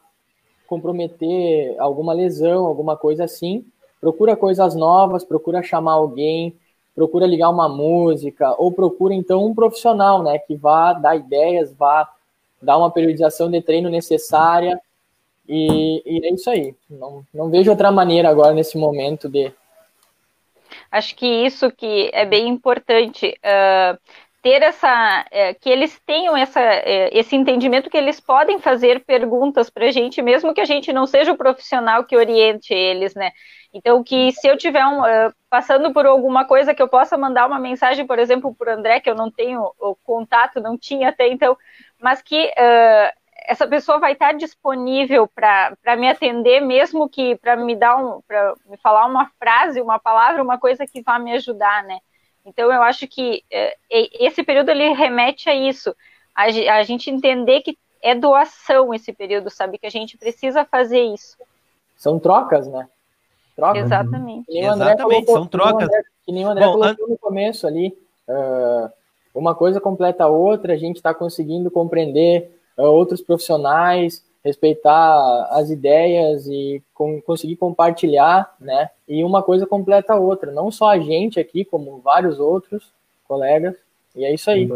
comprometer alguma lesão, alguma coisa assim. Procura coisas novas, procura chamar alguém, procura ligar uma música, ou procura, então, um profissional, né, que vá dar ideias, vá dar uma periodização de treino necessária, e é isso aí. Não vejo outra maneira agora, nesse momento de... Acho que isso que é bem importante, ter que eles tenham esse entendimento que eles podem fazer perguntas para a gente, mesmo que a gente não seja o profissional que oriente eles, né? Então, que se eu estiver passando por alguma coisa, que eu possa mandar uma mensagem, por exemplo, para o André, que eu não tenho o contato, não tinha até então, mas que essa pessoa vai estar disponível para me atender, mesmo que para me falar uma frase, uma palavra, uma coisa que vá me ajudar, né? Então, eu acho que esse período, ele remete a isso, a gente entender que é doação esse período, sabe? Que a gente precisa fazer isso. São trocas, né? Trocas. Exatamente. Exatamente, são trocas. Que nem o André colocou no começo ali, uma coisa completa a outra, a gente está conseguindo compreender outros profissionais, respeitar as ideias e conseguir compartilhar, né? E uma coisa completa a outra, não só a gente aqui, como vários outros colegas, e é isso aí.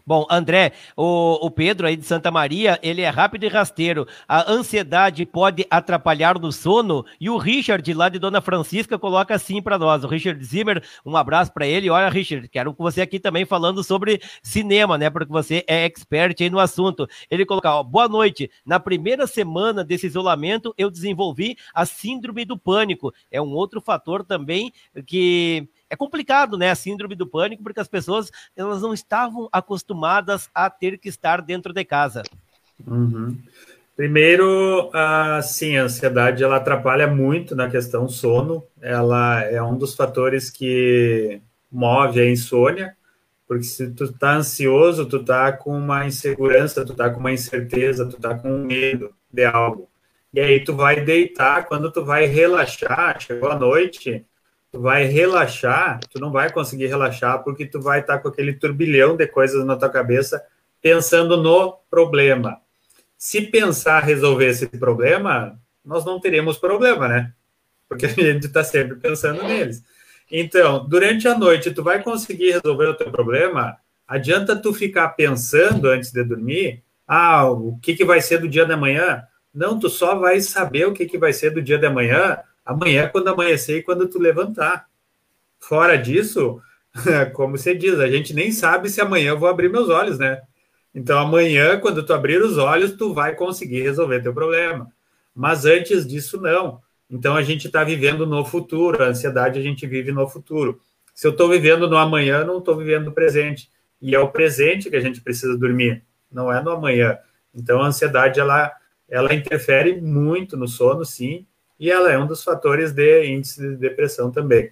Bom, André, o Pedro aí de Santa Maria, ele é rápido e rasteiro. A ansiedade pode atrapalhar no sono? E o Richard, lá de Dona Francisca, coloca assim para nós. O Richard Zimmer, um abraço para ele. Olha, Richard, quero com você aqui também falando sobre cinema, né? Porque você é expert aí no assunto. Ele coloca, ó, boa noite. Na primeira semana desse isolamento, eu desenvolvi a síndrome do pânico. É um outro fator também que... É complicado, né, a síndrome do pânico, porque as pessoas, elas não estavam acostumadas a ter que estar dentro de casa. Uhum. Primeiro, sim, a ansiedade, ela atrapalha muito na questão sono, ela é um dos fatores que move a insônia, porque se tu tá ansioso, tu tá com uma insegurança, tu tá com uma incerteza, tu tá com medo de algo. E aí tu vai deitar, quando tu vai relaxar, chegou a noite... Tu vai relaxar, tu não vai conseguir relaxar porque tu vai estar com aquele turbilhão de coisas na tua cabeça pensando no problema. Se pensar resolver esse problema, nós não teremos problema, né? Porque a gente está sempre pensando neles. Então, durante a noite, tu vai conseguir resolver o teu problema, adianta tu ficar pensando antes de dormir, o que vai ser do dia da manhã? Não, tu só vai saber o que vai ser do dia da manhã amanhã, quando amanhecer e quando tu levantar. Fora disso, como você diz, a gente nem sabe se amanhã eu vou abrir meus olhos, né? Então, amanhã, quando tu abrir os olhos, tu vai conseguir resolver teu problema. Mas antes disso, não. Então, a gente está vivendo no futuro. A ansiedade, a gente vive no futuro. Se eu estou vivendo no amanhã, não estou vivendo no presente. E é o presente que a gente precisa dormir, não é no amanhã. Então, a ansiedade, ela interfere muito no sono, sim, e ela é um dos fatores de índice de depressão também.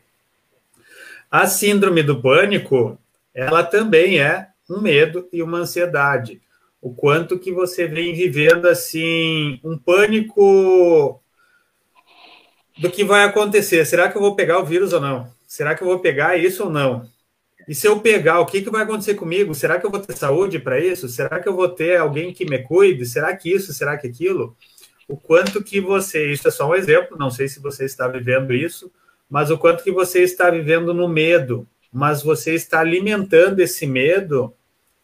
A síndrome do pânico, ela também é um medo e uma ansiedade. O quanto que você vem vivendo, assim, um pânico do que vai acontecer. Será que eu vou pegar o vírus ou não? Será que eu vou pegar isso ou não? E se eu pegar, o que vai acontecer comigo? Será que eu vou ter saúde para isso? Será que eu vou ter alguém que me cuide? Será que isso? Será que aquilo? O quanto que você, isso é só um exemplo, não sei se você está vivendo isso, mas o quanto que você está vivendo no medo, mas você está alimentando esse medo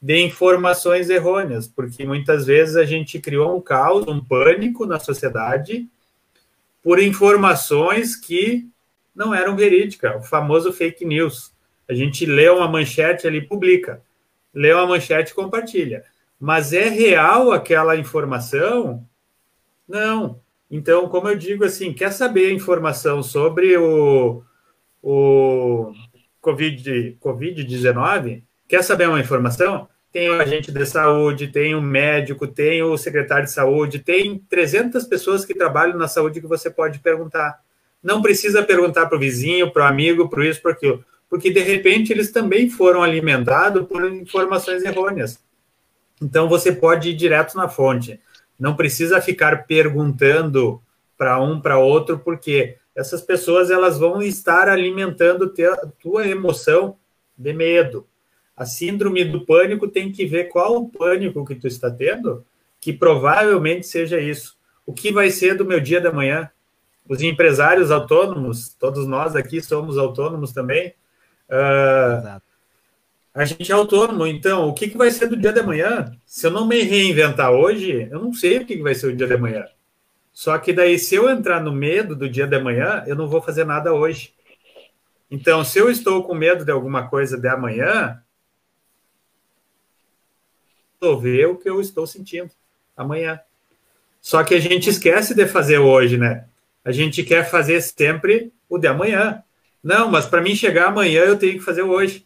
de informações errôneas, porque muitas vezes a gente criou um caos, um pânico na sociedade por informações que não eram verídicas, o famoso fake news. A gente lê uma manchete ali, publica. Lê uma manchete e compartilha. Mas é real aquela informação? Não. Então, como eu digo assim, quer saber a informação sobre o Covid-19? Quer saber uma informação? Tem o agente de saúde, tem o médico, tem o secretário de saúde, tem 300 pessoas que trabalham na saúde que você pode perguntar. Não precisa perguntar para o vizinho, para o amigo, para isso, para aquilo, porque de repente eles também foram alimentados por informações errôneas. Então você pode ir direto na fonte. Não precisa ficar perguntando para um, para outro, porque essas pessoas elas vão estar alimentando a tua emoção de medo. A síndrome do pânico tem que ver qual o pânico que tu está tendo, que provavelmente seja isso. O que vai ser do meu dia da manhã? Os empresários autônomos, todos nós aqui somos autônomos também. A gente é autônomo, então o que vai ser do dia da manhã? Se eu não me reinventar hoje, eu não sei o que vai ser o dia da manhã. Só que daí, se eu entrar no medo do dia da manhã, eu não vou fazer nada hoje. Então, se eu estou com medo de alguma coisa de amanhã, vou ver o que eu estou sentindo amanhã. Só que a gente esquece de fazer hoje, né? A gente quer fazer sempre o de amanhã. Não, mas para mim chegar amanhã, eu tenho que fazer hoje.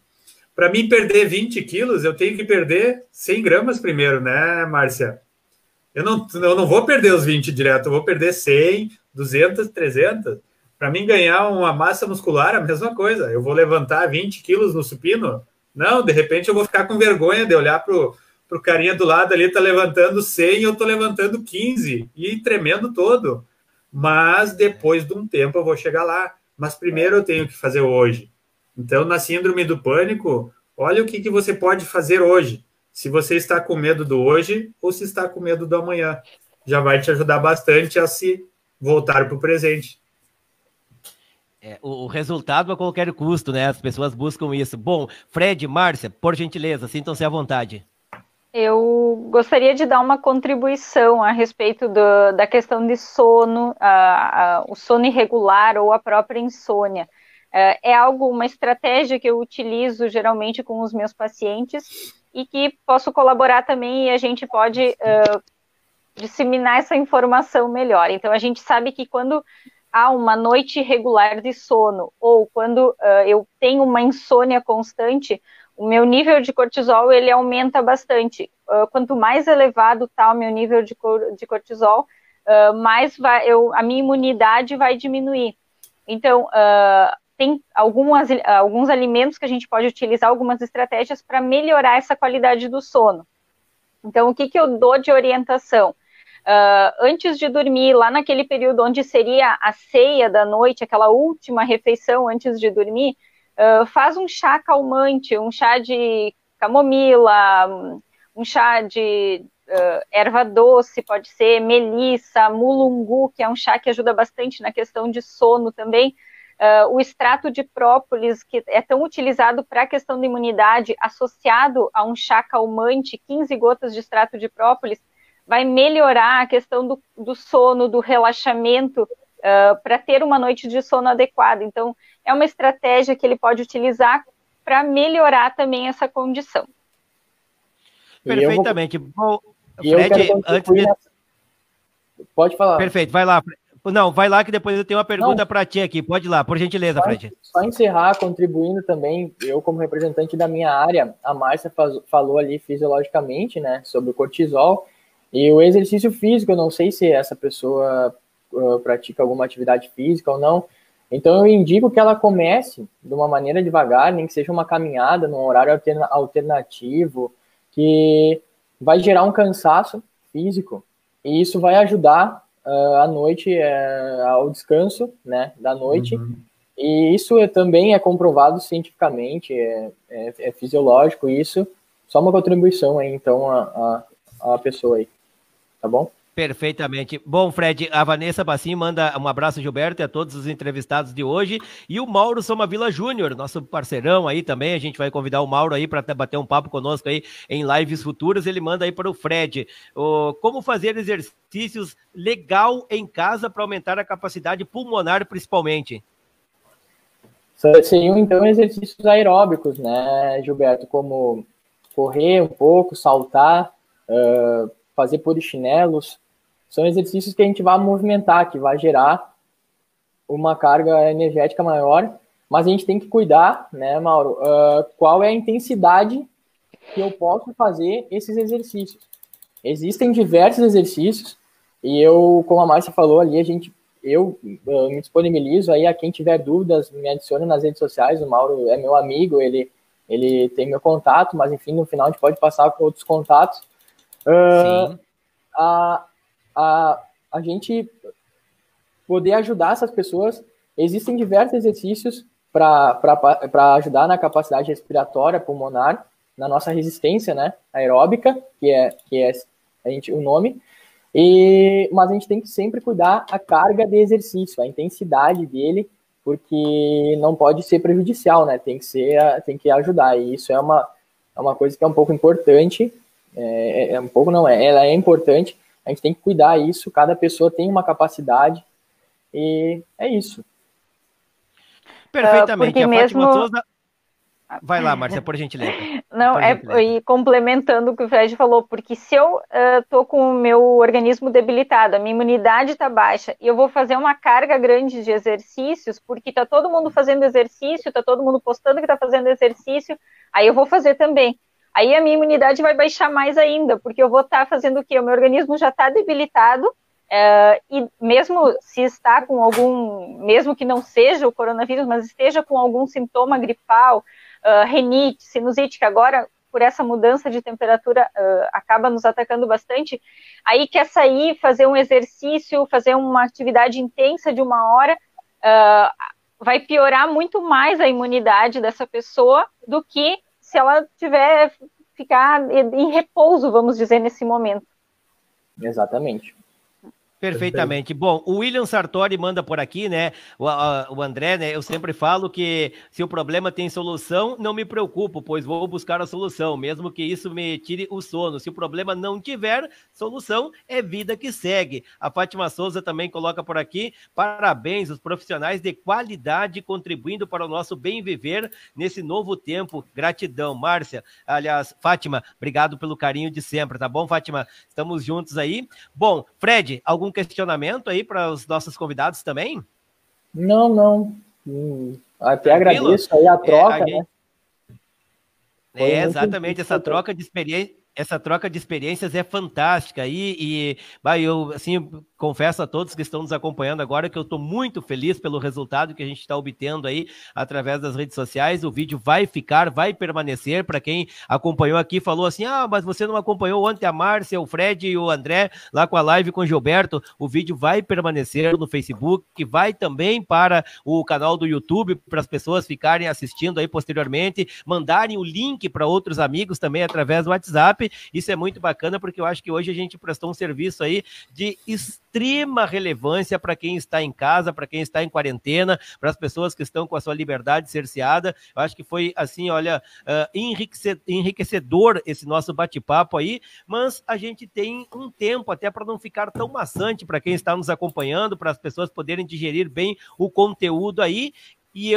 Para mim perder 20 quilos, eu tenho que perder 100 gramas primeiro, né, Márcia? Eu não vou perder os 20 direto, eu vou perder 100, 200, 300. Para mim ganhar uma massa muscular, a mesma coisa. Eu vou levantar 20 quilos no supino? Não, de repente eu vou ficar com vergonha de olhar pro carinha do lado ali, tá levantando 100 e eu tô levantando 15 e tremendo todo. Mas depois de um tempo eu vou chegar lá. Mas primeiro eu tenho que fazer hoje. Então, na síndrome do pânico, olha o que você pode fazer hoje. Se você está com medo do hoje ou se está com medo do amanhã. Já vai te ajudar bastante a se voltar para o presente. O resultado a qualquer custo, né? As pessoas buscam isso. Bom, Fred, Márcia, por gentileza, sintam-se à vontade. Eu gostaria de dar uma contribuição a respeito da questão de sono, o sono irregular ou a própria insônia. É uma estratégia que eu utilizo geralmente com os meus pacientes e que posso colaborar também e a gente pode disseminar essa informação melhor. Então, a gente sabe que quando há uma noite irregular de sono ou quando eu tenho uma insônia constante, o meu nível de cortisol ele aumenta bastante. Quanto mais elevado está o meu nível de cortisol, mais a minha imunidade vai diminuir. Então, tem alguns alimentos que a gente pode utilizar, algumas estratégias para melhorar essa qualidade do sono. Então, o que eu dou de orientação? Antes de dormir, lá naquele período onde seria a ceia da noite, aquela última refeição antes de dormir, faz um chá calmante, um chá de camomila, um chá de erva doce, pode ser melissa, mulungu, que é um chá que ajuda bastante na questão de sono também. O extrato de própolis, que é tão utilizado para a questão da imunidade, associado a um chá calmante, 15 gotas de extrato de própolis, vai melhorar a questão do sono, do relaxamento, para ter uma noite de sono adequada. Então, é uma estratégia que ele pode utilizar para melhorar também essa condição. Perfeitamente. Bom, Fred, antes de... Pode falar. Perfeito, vai lá. Não, vai lá que depois eu tenho uma pergunta para ti aqui. Pode ir lá, por gentileza, Fred. Só encerrar contribuindo também, eu como representante da minha área, a Márcia falou ali fisiologicamente, né, sobre o cortisol e o exercício físico. Eu não sei se essa pessoa pratica alguma atividade física ou não, então eu indico que ela comece de uma maneira devagar, nem que seja uma caminhada num horário alternativo, que vai gerar um cansaço físico, e isso vai ajudar à noite, ao descanso, né, da noite, e isso também é comprovado cientificamente, é fisiológico isso, só uma contribuição aí, então, a pessoa aí, tá bom? Perfeitamente. Bom, Fred, a Vanessa Bassim manda um abraço, Gilberto, e a todos os entrevistados de hoje. E o Mauro Somavila Júnior, nosso parceirão aí também. A gente vai convidar o Mauro aí para bater um papo conosco aí em lives futuras. Ele manda aí para o Fred. Como fazer exercícios legal em casa para aumentar a capacidade pulmonar, principalmente? Seriam, então, exercícios aeróbicos, né, Gilberto? Como correr um pouco, saltar, fazer polichinelos. São exercícios que a gente vai movimentar, que vai gerar uma carga energética maior, mas a gente tem que cuidar, né, Mauro, qual é a intensidade que eu posso fazer esses exercícios. Existem diversos exercícios, e eu, como a Márcia falou ali, eu me disponibilizo aí, a quem tiver dúvidas, me adicione nas redes sociais. O Mauro é meu amigo, ele tem meu contato, mas enfim, no final a gente pode passar com outros contatos. Sim. A gente poder ajudar essas pessoas. Existem diversos exercícios para ajudar na capacidade respiratória pulmonar, na nossa resistência, né, aeróbica, que é o nome. Mas a gente tem que sempre cuidar a carga de exercício, a intensidade dele, porque não pode ser prejudicial, né? Tem que ajudar. E isso é uma coisa que é um pouco importante. Ela é importante. A gente tem que cuidar disso. Cada pessoa tem uma capacidade. E é isso. Perfeitamente. A Fátima Souza... Vai lá, Márcia, por gentileza. Não, e complementando o que o Fred falou, porque se eu tô com o meu organismo debilitado, a minha imunidade está baixa, e eu vou fazer uma carga grande de exercícios, porque tá todo mundo fazendo exercício, tá todo mundo postando que tá fazendo exercício, aí eu vou fazer também. Aí a minha imunidade vai baixar mais ainda, porque eu vou estar fazendo o quê? O meu organismo já está debilitado, e mesmo se está com mesmo que não seja o coronavírus, mas esteja com algum sintoma gripal, rinite, sinusite, que agora, por essa mudança de temperatura, acaba nos atacando bastante, aí quer sair, fazer um exercício, fazer uma atividade intensa de 1 hora, vai piorar muito mais a imunidade dessa pessoa do que se ela ficar em repouso, vamos dizer, nesse momento. Exatamente. Perfeitamente. Bom, o William Sartori manda por aqui, né? O André, né? Eu sempre falo que se o problema tem solução, não me preocupo, pois vou buscar a solução, mesmo que isso me tire o sono. Se o problema não tiver solução, é vida que segue. A Fátima Souza também coloca por aqui: parabéns, os profissionais de qualidade contribuindo para o nosso bem viver nesse novo tempo. Gratidão, Márcia. Aliás, Fátima, obrigado pelo carinho de sempre, tá bom, Fátima? Estamos juntos aí. Bom, Fred, algum questionamento aí para os nossos convidados também? Não. Até agradeço aí a troca, né? Exatamente, essa troca de experiência. Essa troca de experiências é fantástica e eu, assim, confesso a todos que estão nos acompanhando agora que eu estou muito feliz pelo resultado que a gente está obtendo aí através das redes sociais. O vídeo vai permanecer. Para quem acompanhou aqui, falou assim: mas você não acompanhou ontem a Márcia, o Fred e o André lá com a live com o Gilberto. O vídeo vai permanecer no Facebook, que vai também para o canal do YouTube, para as pessoas ficarem assistindo aí posteriormente, mandarem o link para outros amigos também através do WhatsApp. Isso é muito bacana, porque eu acho que hoje a gente prestou um serviço aí de extrema relevância para quem está em casa, para quem está em quarentena, para as pessoas que estão com a sua liberdade cerceada. Eu acho que foi, assim, olha, enriquecedor esse nosso bate-papo aí, mas a gente tem um tempo até para não ficar tão maçante para quem está nos acompanhando, para as pessoas poderem digerir bem o conteúdo aí, e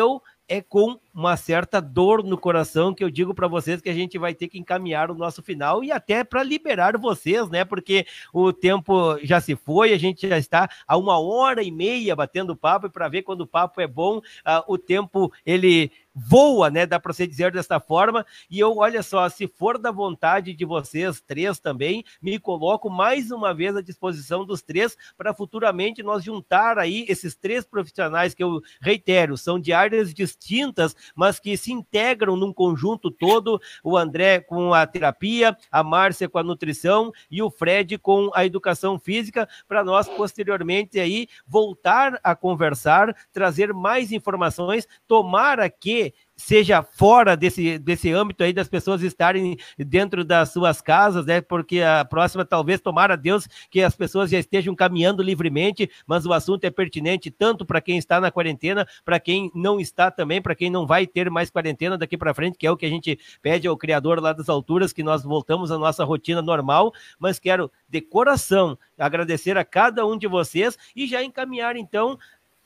é com uma certa dor no coração que eu digo para vocês que a gente vai ter que encaminhar o nosso final e até para liberar vocês, né? Porque o tempo já se foi, a gente já está há 1h30 batendo papo, e para ver quando o papo é bom, o tempo ele voa, né? Dá para você dizer desta forma. E eu, olha só, se for da vontade de vocês três também, me coloco mais uma vez à disposição dos três para futuramente nós juntar aí esses 3 profissionais que eu reitero, são de áreas distintas, mas que se integram num conjunto todo: o André com a terapia, a Márcia com a nutrição e o Fred com a educação física, para nós posteriormente aí voltar a conversar, trazer mais informações. Tomara que seja fora desse âmbito aí das pessoas estarem dentro das suas casas, né? Porque a próxima, talvez, tomara a Deus que as pessoas já estejam caminhando livremente, mas o assunto é pertinente tanto para quem está na quarentena, para quem não está também, para quem não vai ter mais quarentena daqui para frente, que é o que a gente pede ao Criador lá das alturas, que nós voltamos à nossa rotina normal. Mas quero, de coração, agradecer a cada um de vocês e já encaminhar, então,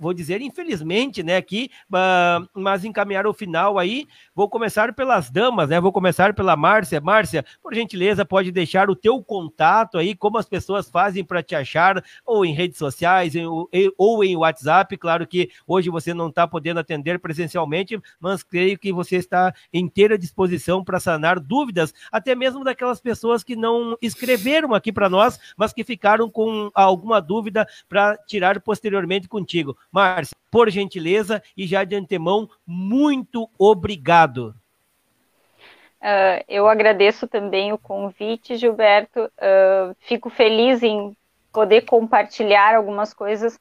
vou dizer infelizmente, né, aqui, mas encaminhar o final aí, vou começar pelas damas, né, vou começar pela Márcia. Márcia, por gentileza, pode deixar o teu contato aí, como as pessoas fazem para te achar, ou em redes sociais, ou em WhatsApp. Claro que hoje você não está podendo atender presencialmente, mas creio que você está inteira disposição para sanar dúvidas, até mesmo daquelas pessoas que não escreveram aqui para nós, mas que ficaram com alguma dúvida para tirar posteriormente contigo. Márcia, por gentileza, e já de antemão, muito obrigado. Eu agradeço também o convite, Gilberto. Fico feliz em poder compartilhar algumas coisas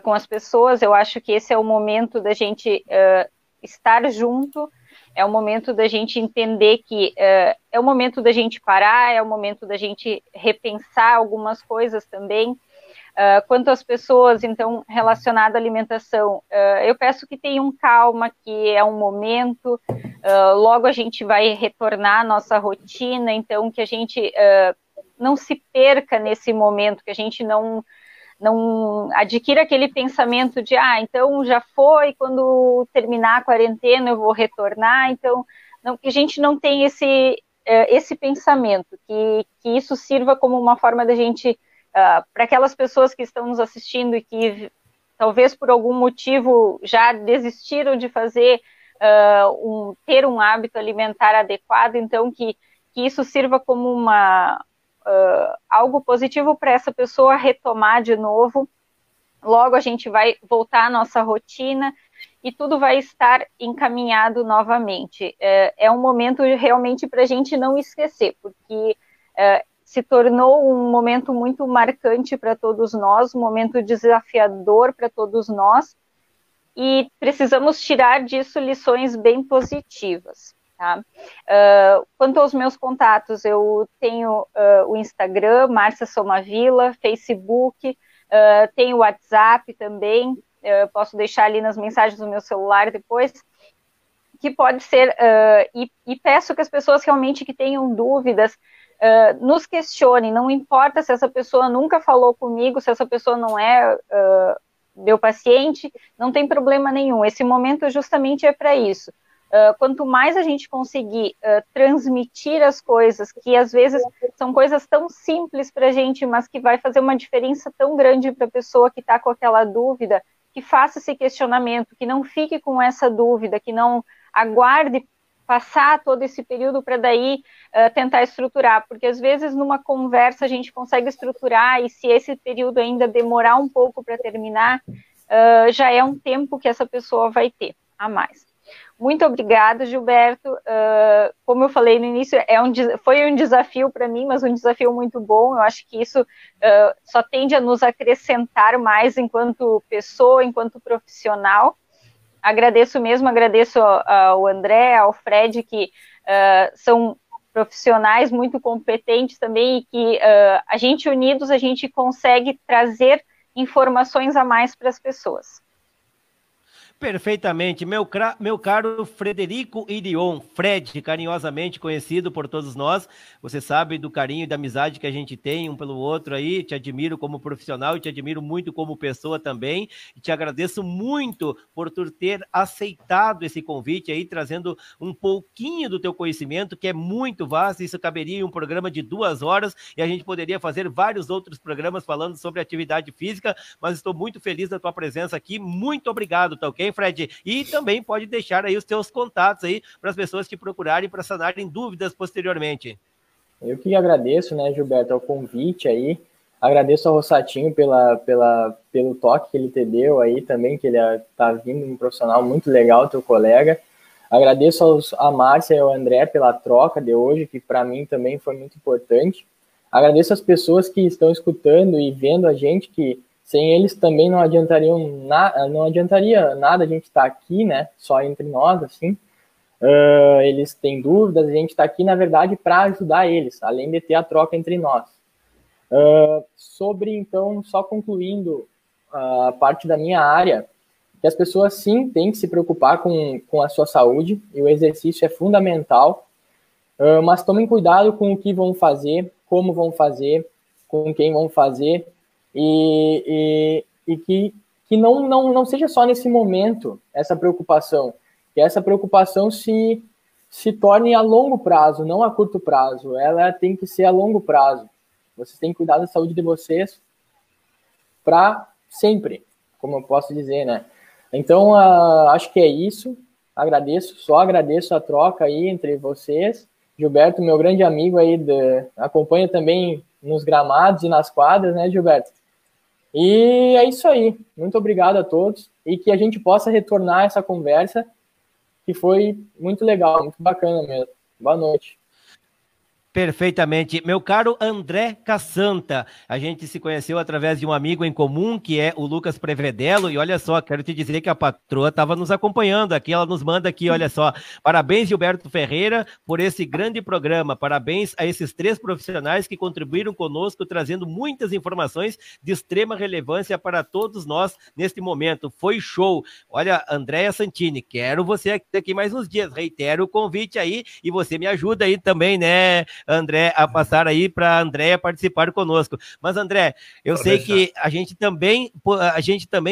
com as pessoas. Eu acho que esse é o momento da gente estar junto, é o momento da gente entender que é o momento da gente parar, é o momento da gente repensar algumas coisas também. Quanto às pessoas, então, relacionadas à alimentação, eu peço que tenham calma, que é um momento, logo a gente vai retornar à nossa rotina, então que a gente não se perca nesse momento, que a gente não adquira aquele pensamento de, então já foi, quando terminar a quarentena eu vou retornar, então, não, que a gente não tem esse pensamento, que isso sirva como uma forma da gente, para aquelas pessoas que estão nos assistindo e que talvez por algum motivo já desistiram de fazer, ter um hábito alimentar adequado, então que isso sirva como algo positivo para essa pessoa retomar de novo. Logo a gente vai voltar à nossa rotina e tudo vai estar encaminhado novamente. É um momento realmente para a gente não esquecer, porque se tornou um momento muito marcante para todos nós, um momento desafiador para todos nós, e precisamos tirar disso lições bem positivas. Tá? Quanto aos meus contatos, eu tenho o Instagram, Márcia Somavila, Facebook, tenho o WhatsApp também, posso deixar ali nas mensagens do meu celular depois, que pode ser, e peço que as pessoas realmente que tenham dúvidas, nos questionem, não importa se essa pessoa nunca falou comigo, se essa pessoa não é meu paciente, não tem problema nenhum, esse momento justamente é para isso. Quanto mais a gente conseguir transmitir as coisas, que às vezes são coisas tão simples para a gente, mas que vai fazer uma diferença tão grande para a pessoa que está com aquela dúvida, que faça esse questionamento, que não fique com essa dúvida, que não aguarde passar todo esse período para daí tentar estruturar, porque às vezes numa conversa a gente consegue estruturar, e se esse período ainda demorar um pouco para terminar, já é um tempo que essa pessoa vai ter a mais. Muito obrigada, Gilberto. Como eu falei no início, foi um desafio para mim, mas um desafio muito bom. Eu acho que isso só tende a nos acrescentar mais enquanto pessoa, enquanto profissional. Agradeço mesmo, agradeço ao André, ao Fred, que são profissionais muito competentes também, e que a gente unidos, a gente consegue trazer informações a mais para as pessoas. Perfeitamente, meu caro Frederico Irion, Fred, carinhosamente conhecido por todos nós, você sabe do carinho e da amizade que a gente tem um pelo outro aí, te admiro como profissional e te admiro muito como pessoa também, e te agradeço muito por tu ter aceitado esse convite aí, trazendo um pouquinho do teu conhecimento, que é muito vasto, isso caberia em um programa de 2 horas, e a gente poderia fazer vários outros programas falando sobre atividade física, mas estou muito feliz da tua presença aqui, muito obrigado, tá ok, Fred? E também pode deixar aí os teus contatos aí para as pessoas te procurarem para sanarem dúvidas posteriormente. Eu que agradeço, né, Gilberto, ao convite aí, agradeço ao Rossatinho pelo toque que ele te deu aí também, que ele tá vindo um profissional muito legal, teu colega. Agradeço a Márcia e ao André pela troca de hoje, que para mim também foi muito importante. Agradeço as pessoas que estão escutando e vendo a gente, que sem eles também não adiantaria nada a gente estar aqui, né, só entre nós, assim. Eles têm dúvidas, a gente está aqui, na verdade, para ajudar eles, além de ter a troca entre nós. Então, só concluindo a parte da minha área, que as pessoas, sim, têm que se preocupar com a sua saúde, e o exercício é fundamental, mas tomem cuidado com o que vão fazer, como vão fazer, com quem vão fazer, e que que não seja só nesse momento essa preocupação, que essa preocupação se torne a longo prazo, não a curto prazo. Ela tem que ser a longo prazo. Vocês têm que cuidar da saúde de vocês para sempre, como eu posso dizer, né? Então, acho que é isso. Só agradeço a troca aí entre vocês. Gilberto, meu grande amigo aí, acompanha também nos gramados e nas quadras, né, Gilberto? E é isso aí. Muito obrigado a todos e que a gente possa retornar essa conversa, que foi muito legal, muito bacana mesmo. Boa noite. Perfeitamente. Meu caro André Cassanta, a gente se conheceu através de um amigo em comum, que é o Lucas Prevedelo, e olha só, quero te dizer que a patroa estava nos acompanhando aqui, ela nos manda aqui, olha só, parabéns Gilberto Ferreira por esse grande programa, parabéns a esses 3 profissionais que contribuíram conosco, trazendo muitas informações de extrema relevância para todos nós neste momento, foi show. Olha, Andréa Santini, quero você aqui mais uns dias, reitero o convite aí, e você me ajuda aí também, né, André, a passar aí para a Andréa participar conosco. Mas, André, eu sei que a gente também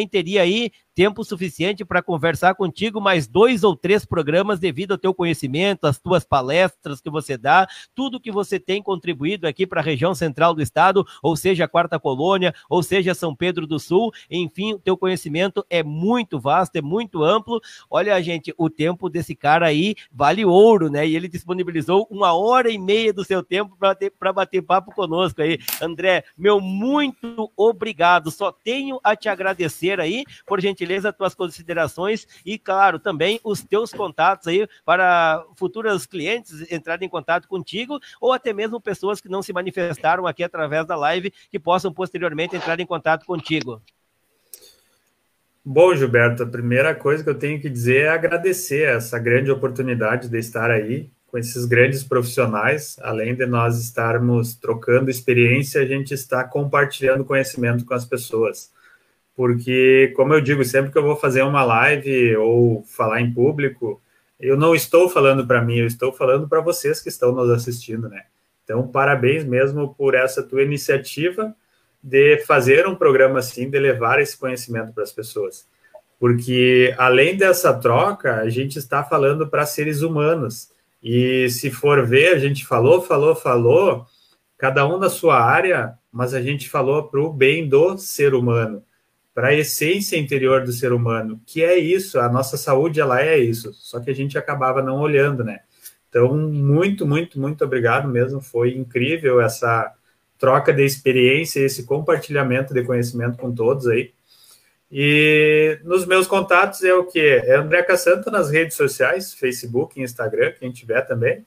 teria aí tempo suficiente para conversar contigo mais 2 ou 3 programas devido ao teu conhecimento, às tuas palestras que você dá, tudo que você tem contribuído aqui para a região central do estado, ou seja, a Quarta Colônia, ou seja, São Pedro do Sul, enfim, o teu conhecimento é muito vasto, é muito amplo. Olha, gente, o tempo desse cara aí vale ouro, né? E ele disponibilizou 1h30 do seu tempo para bater papo conosco aí. André, meu muito obrigado, só tenho a te agradecer aí, por gentileza, tuas considerações e, claro, também os teus contatos aí para futuros clientes entrarem em contato contigo ou até mesmo pessoas que não se manifestaram aqui através da live que possam posteriormente entrar em contato contigo. Bom, Gilberto, a primeira coisa que eu tenho que dizer é agradecer essa grande oportunidade de estar aí com esses grandes profissionais. Além de nós estarmos trocando experiência, a gente está compartilhando conhecimento com as pessoas. Porque, como eu digo, sempre que eu vou fazer uma live ou falar em público, eu não estou falando para mim, eu estou falando para vocês que estão nos assistindo, né? Então, parabéns mesmo por essa tua iniciativa de fazer um programa assim, de levar esse conhecimento para as pessoas. Porque, além dessa troca, a gente está falando para seres humanos. E, se for ver, a gente falou, cada um na sua área, mas a gente falou para o bem do ser humano, para a essência interior do ser humano, que é isso, a nossa saúde, ela é isso, só que a gente acabava não olhando, né? Então, muito, muito, muito obrigado mesmo, foi incrível essa troca de experiência, esse compartilhamento de conhecimento com todos aí. E nos meus contatos é o quê? É André Cassanta nas redes sociais, Facebook, Instagram, quem tiver também.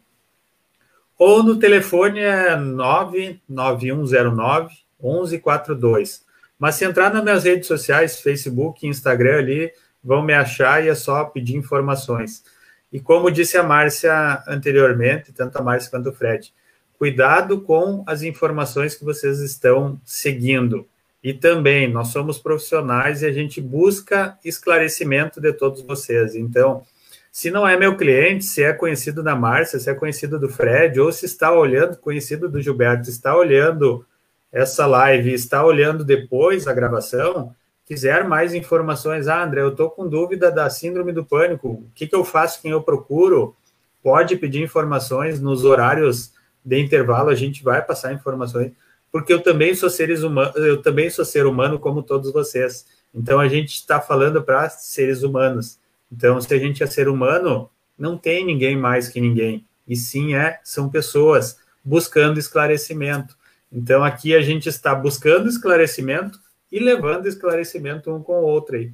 Ou no telefone é 99109 1142. Mas se entrar nas minhas redes sociais, Facebook, Instagram ali, vão me achar e é só pedir informações. E como disse a Márcia anteriormente, tanto a Márcia quanto o Fred, cuidado com as informações que vocês estão seguindo. E também, nós somos profissionais e a gente busca esclarecimento de todos vocês. Então, se não é meu cliente, se é conhecido da Márcia, se é conhecido do Fred, ou se está olhando, conhecido do Gilberto, está olhando essa live, está olhando depois a gravação, quiser mais informações, André, eu estou com dúvida da síndrome do pânico, o que eu faço, quem eu procuro, pode pedir informações nos horários de intervalo, a gente vai passar informações, porque eu também sou ser humano como todos vocês. Então a gente está falando para seres humanos. Então, se a gente é ser humano, não tem ninguém mais que ninguém. E sim, são pessoas buscando esclarecimento. Então, aqui a gente está buscando esclarecimento e levando esclarecimento um com o outro aí.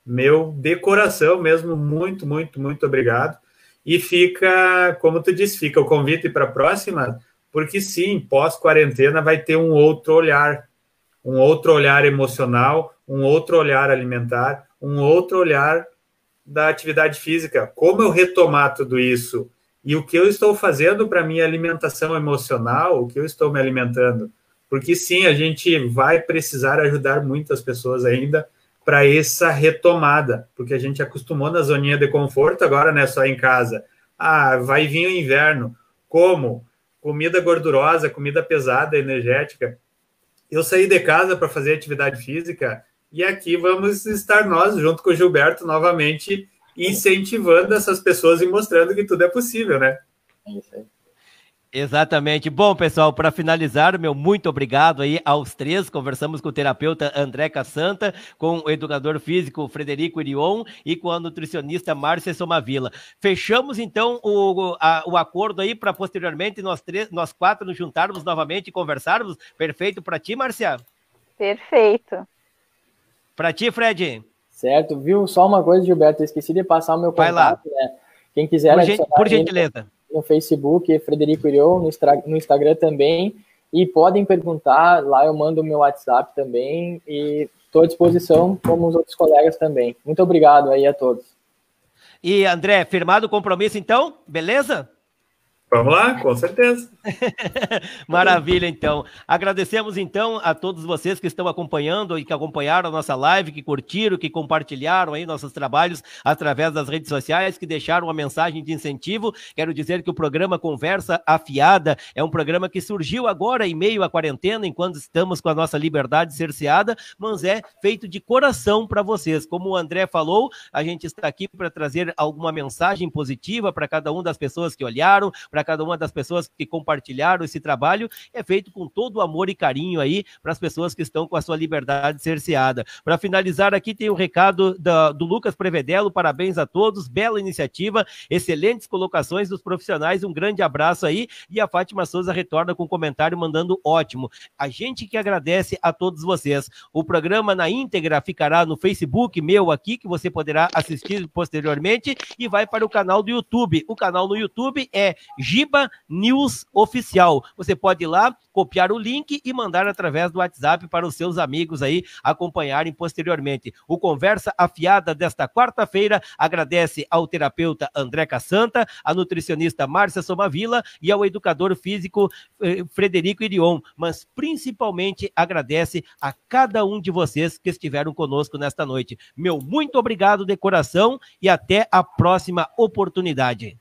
Meu, de coração mesmo, muito, muito, muito obrigado. E fica, como tu disse, fica o convite para a próxima, porque sim, pós-quarentena vai ter um outro olhar emocional, um outro olhar alimentar, um outro olhar da atividade física. Como eu retomar tudo isso? E o que eu estou fazendo para minha alimentação emocional, o que eu estou me alimentando? Porque sim, a gente vai precisar ajudar muitas pessoas ainda para essa retomada, porque a gente acostumou na zoninha de conforto, agora não é só em casa. Vai vir o inverno. Como? Comida gordurosa, comida pesada, energética. Eu saí de casa para fazer atividade física E aqui vamos estar nós, junto com o Gilberto, novamente, incentivando essas pessoas e mostrando que tudo é possível, né? É isso aí. Exatamente. Bom, pessoal, para finalizar, meu muito obrigado aí aos três. Conversamos com o terapeuta André Cassanta, com o educador físico Frederico Irion e com a nutricionista Márcia Somavila. Fechamos, então, o acordo aí para posteriormente nós quatro nos juntarmos novamente e conversarmos. Perfeito para ti, Márcia? Perfeito. Para ti, Fred? Certo, viu? Só uma coisa, Gilberto, eu esqueci de passar o meu contato, né? Quem quiser por gentileza. No Facebook, Frederico Irion, no Instagram também, e podem perguntar, lá eu mando o meu WhatsApp também, e estou à disposição, como os outros colegas também. Muito obrigado aí a todos. E, André, firmado o compromisso, então? Beleza? Vamos lá, com certeza. Maravilha, então. Agradecemos, então, a todos vocês que estão acompanhando e que acompanharam a nossa live, que curtiram, que compartilharam aí nossos trabalhos através das redes sociais, que deixaram uma mensagem de incentivo. Quero dizer que o programa Conversa Afiada é um programa que surgiu agora em meio à quarentena, enquanto estamos com a nossa liberdade cerceada, mas é feito de coração para vocês. Como o André falou, a gente está aqui para trazer alguma mensagem positiva para cada uma das pessoas que olharam, para cada uma das pessoas que compartilharam esse trabalho, é feito com todo o amor e carinho aí para as pessoas que estão com a sua liberdade cerceada. Para finalizar aqui tem o recado do Lucas Prevedelo, parabéns a todos, bela iniciativa, excelentes colocações dos profissionais, um grande abraço aí, e a Fátima Souza retorna com um comentário mandando ótimo. A gente que agradece a todos vocês. O programa na íntegra ficará no Facebook meu aqui, que você poderá assistir posteriormente, e vai para o canal do YouTube. O canal no YouTube é Giba News Oficial. Você pode ir lá, copiar o link e mandar através do WhatsApp para os seus amigos aí acompanharem posteriormente. O Conversa Afiada desta quarta-feira agradece ao terapeuta André Cassanta, à nutricionista Márcia Somavila e ao educador físico Frederico Irion, mas principalmente agradece a cada um de vocês que estiveram conosco nesta noite. Meu muito obrigado de coração e até a próxima oportunidade.